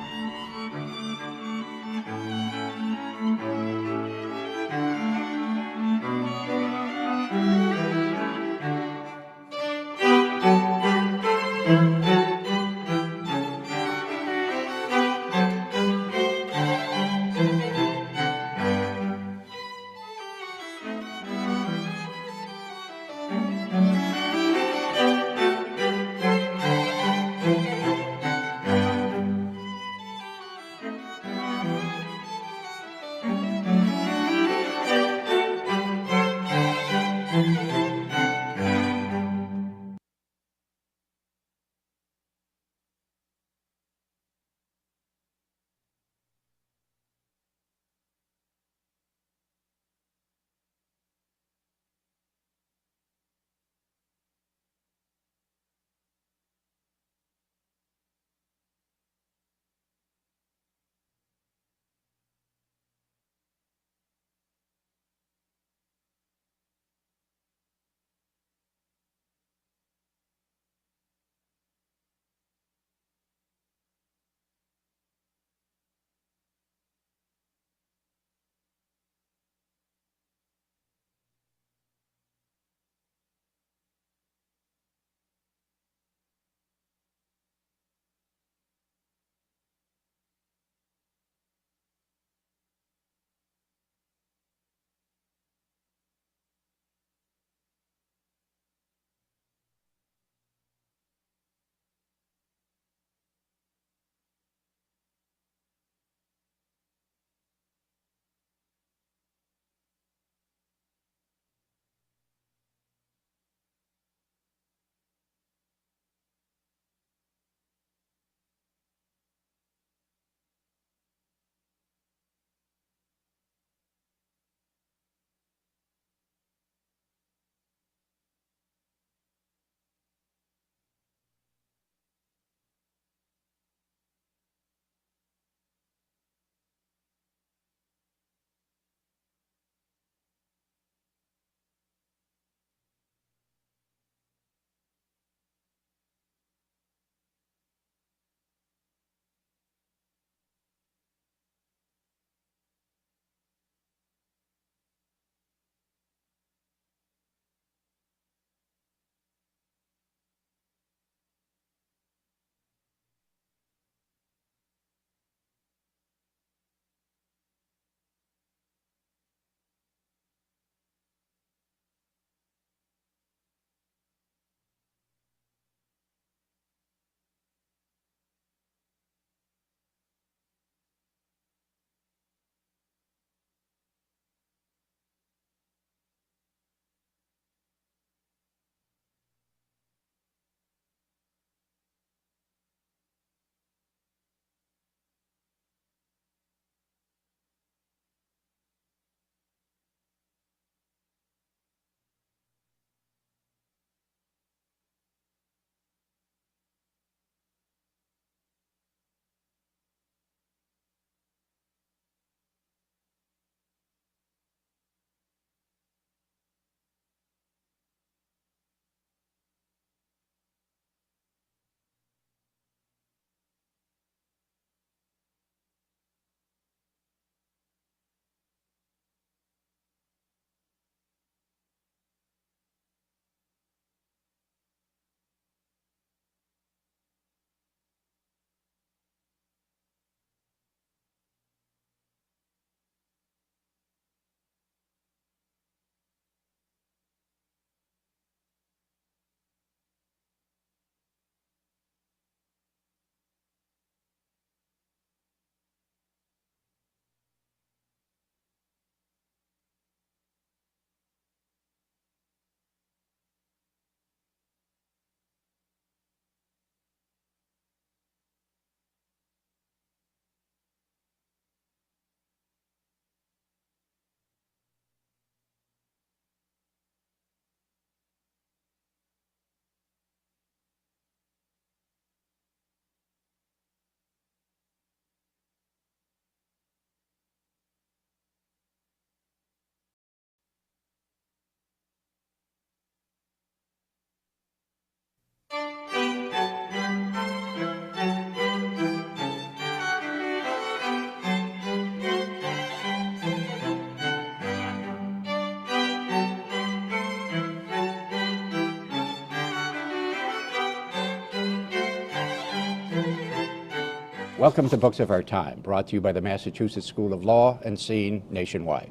Welcome to Books of Our Time, brought to you by the Massachusetts School of Law and seen nationwide.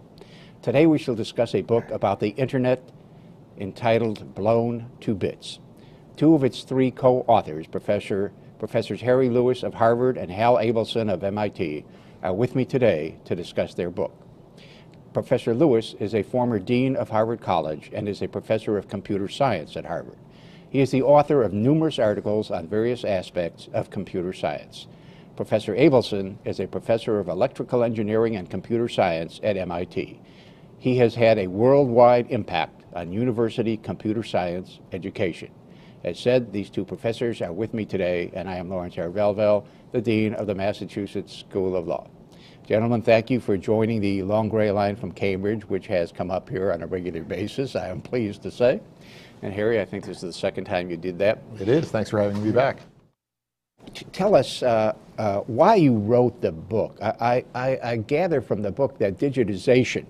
Today we shall discuss a book about the Internet entitled Blown to Bits. Two of its three co-authors, Professors Harry Lewis of Harvard and Hal Abelson of MIT, are with me today to discuss their book. Professor Lewis is a former dean of Harvard College and is a professor of computer science at Harvard. He is the author of numerous articles on various aspects of computer science. Professor Abelson is a professor of electrical engineering and computer science at MIT. He has had a worldwide impact on university computer science education. As said, these two professors are with me today, and I am Lawrence R. Velvel, the Dean of the Massachusetts School of Law. Gentlemen, thank you for joining the long gray line from Cambridge, which has come up here on a regular basis, I am pleased to say. And Harry, I think this is the second time you did that. It is. Thanks for having me back. Tell us why you wrote the book. I gather from the book that digitization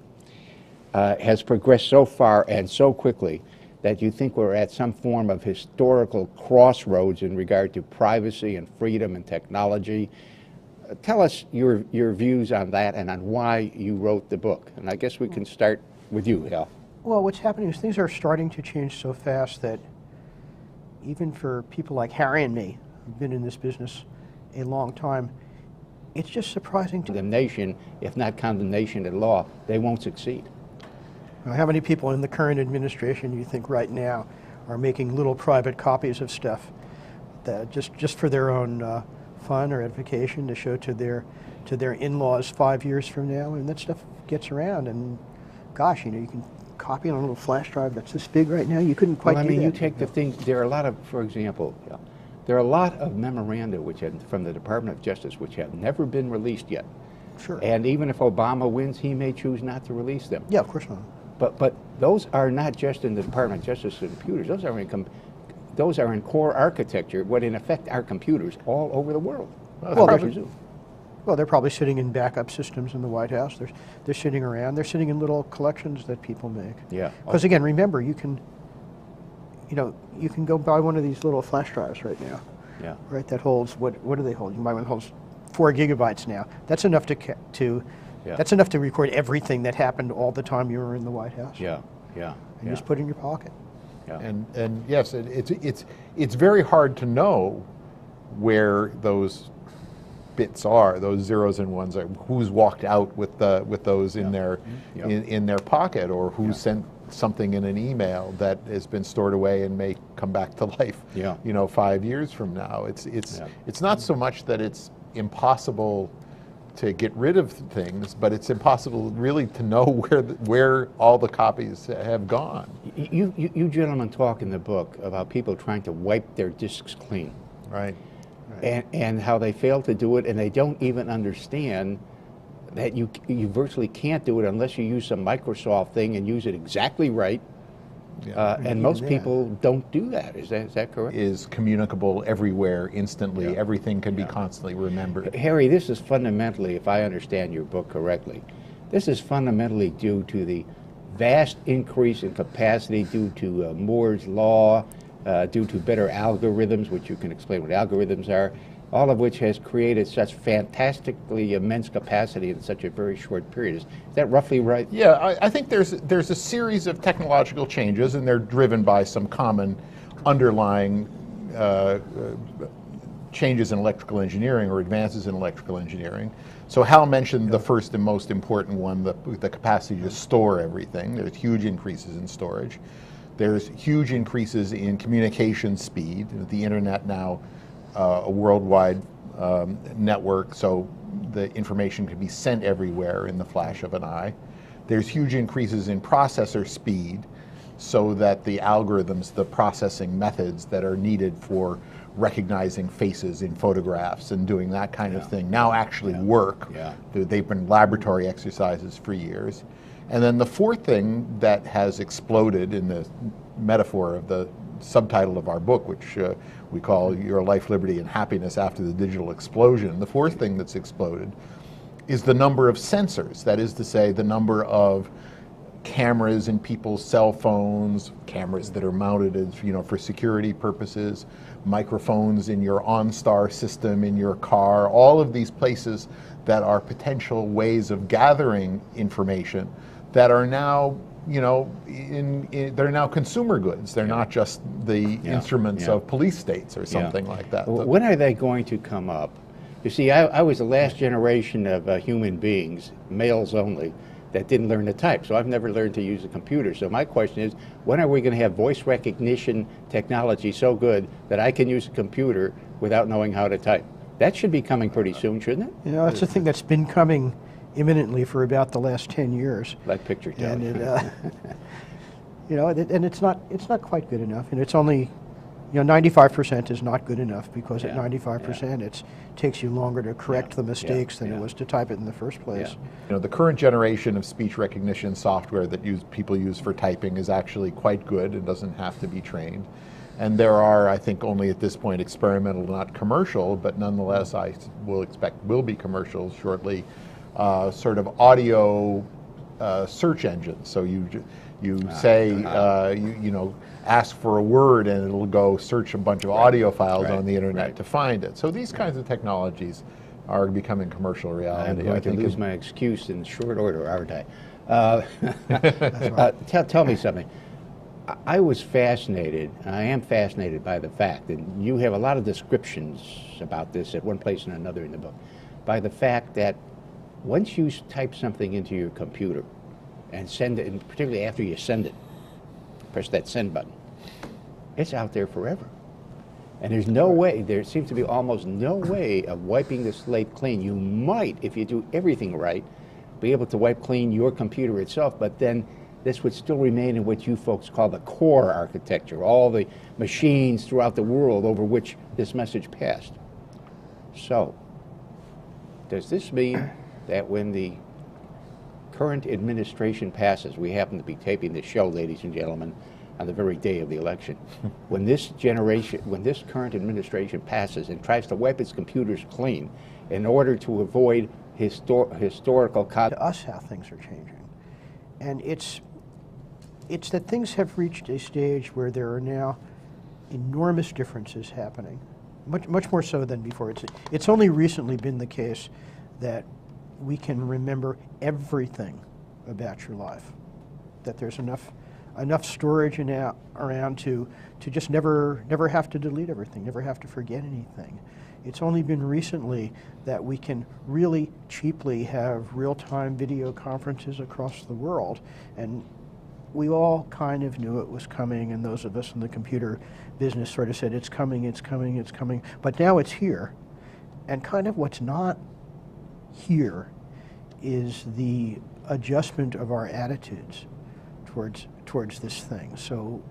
has progressed so far and so quickly that you think we're at some form of historical crossroads in regard to privacy and freedom and technology. Tell us your views on that and on why you wrote the book. And I guess we can start with you, Hal. Well, what's happening is things are starting to change so fast that even for people like Harry and me, who've been in this business a long time, it's just surprising to Condemnation, if not condemnation at law, they won't succeed. How many people in the current administration you think right now are making little private copies of stuff that just for their own fun or edification to show to their in-laws 5 years from now? And that stuff gets around, and gosh, you know, you can copy on a little flash drive that's this big right now. You couldn't quite do that. You take the thing, there are a lot of, for example, there are a lot of memoranda from the Department of Justice which have never been released yet. Sure. And even if Obama wins, he may choose not to release them. Yeah, of course not. But those are not just in the Department of Justice computers. Those are in core architecture, what in effect are computers all over the world. Well, they're probably sitting in backup systems in the White House. They're sitting around. They're sitting in little collections that people make. Yeah. Because again, remember, you can go buy one of these little flash drives right now. Yeah. Right. That holds what do they hold? You can buy one that holds 4 gigabytes now. That's enough That's enough to record everything that happened all the time you were in the White House. Yeah. Yeah. And just put it in your pocket. Yeah. And yes, it's very hard to know where those bits are, those zeros and ones are, who's walked out with those in their in their pocket, or who sent something in an email that has been stored away and may come back to life. Yeah. 5 years from now. It's not so much that it's impossible to get rid of things, but it's impossible really to know where all the copies have gone. You gentlemen talk in the book about people trying to wipe their disks clean. Right. And how they fail to do it, and they don't even understand that you virtually can't do it unless you use some Microsoft thing and use it exactly right. Yeah. And most people don't do that. Is that correct? Is communicable everywhere instantly. Yeah. Everything can be constantly remembered. Harry, this is fundamentally, if I understand your book correctly, this is fundamentally due to the vast increase in capacity due to Moore's law, due to better algorithms, which you can explain what algorithms are, all of which has created such fantastically immense capacity in such a very short period. Is that roughly right? Yeah, I think there's a series of technological changes, and they're driven by some common underlying changes in electrical engineering or advances in electrical engineering. So Hal mentioned the first and most important one, the capacity to store everything. There's huge increases in storage. There's huge increases in communication speed. The internet now, a worldwide network, so the information can be sent everywhere in the flash of an eye. There's huge increases in processor speed, so that the algorithms, the processing methods that are needed for recognizing faces in photographs and doing that kind of thing now actually work. They've been laboratory exercises for years. And then the fourth thing that has exploded, in the metaphor of the subtitle of our book, which we call Your Life, Liberty, and Happiness After the Digital Explosion, the fourth thing that's exploded is the number of sensors. That is to say, the number of cameras in people's cell phones, cameras that are mounted as, for security purposes, microphones in your OnStar system in your car, all of these places that are potential ways of gathering information that are now, they're now consumer goods. They're not just the instruments of police states or something like that. When are they going to come up? You see, I was the last generation of human beings, males only, that didn't learn to type. So I've never learned to use a computer. So my question is, when are we going to have voice recognition technology so good that I can use a computer without knowing how to type? That should be coming pretty soon, shouldn't it? That's a thing that's been coming imminently for about the last 10 years. Like picture telling. And and it's not quite good enough. And it's only, 95% is not good enough, because at 95% it takes you longer to correct the mistakes than it was to type it in the first place. The current generation of speech recognition software that people use for typing is actually quite good and doesn't have to be trained. And there are, I think, only at this point experimental, not commercial, but nonetheless I will expect will be commercial shortly, sort of audio search engines. So you say, ask for a word and it'll go search a bunch of audio files on the internet to find it. So these kinds of technologies are becoming commercial reality. I'm going to lose my excuse in short order, aren't I? Tell me something. I was fascinated, and I am fascinated by the fact, and you have a lot of descriptions about this at one place and another in the book, by the fact that once you type something into your computer and send it, and particularly after you send it, press that send button, it's out there forever. And there's no way, there seems to be almost no way of wiping the slate clean. You might, if you do everything right, be able to wipe clean your computer itself, but then this would still remain in what you folks call the core architecture, all the machines throughout the world over which this message passed. So, does this mean that when the current administration passes, we happen to be taping this show, ladies and gentlemen, on the very day of the election, when this current administration passes and tries to wipe its computers clean in order to avoid historical to us how things are changing. And it's that things have reached a stage where there are now enormous differences happening, much more so than before. It's only recently been the case that we can remember everything about your life, that there's enough storage around to just never have to delete everything, never have to forget anything. It's only been recently that we can really cheaply have real-time video conferences across the world, and we all kind of knew it was coming, and those of us in the computer business sort of said, it's coming, it's coming, it's coming. But now it's here. And kind of what's not here is the adjustment of our attitudes towards this thing. So,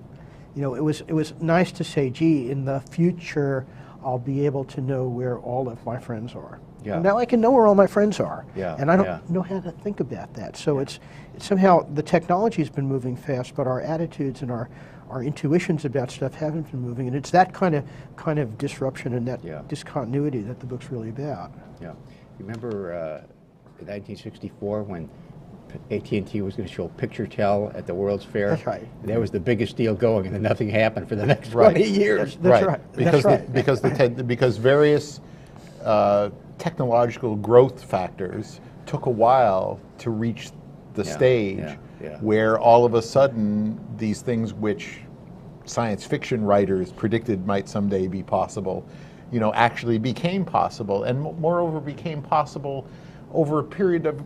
it was nice to say, gee, in the future, I'll be able to know where all of my friends are. Yeah. And now I can know where all my friends are. Yeah. And I don't know how to think about that. So it's somehow the technology's been moving fast, but our attitudes and our intuitions about stuff haven't been moving. And it's that kind of disruption and that discontinuity that the book's really about. Yeah. You remember in 1964 when AT&T was going to show picture tell at the World's Fair? That's right. That was the biggest deal going, and then nothing happened for the next 20 years. That's right. Because various technological growth factors took a while to reach the stage where all of a sudden these things which science fiction writers predicted might someday be possible, actually became possible, and moreover became possible over a period of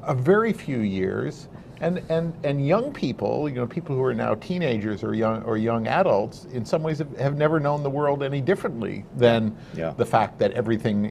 a very few years, and young people, people who are now teenagers or young adults, in some ways have never known the world any differently than the fact that everything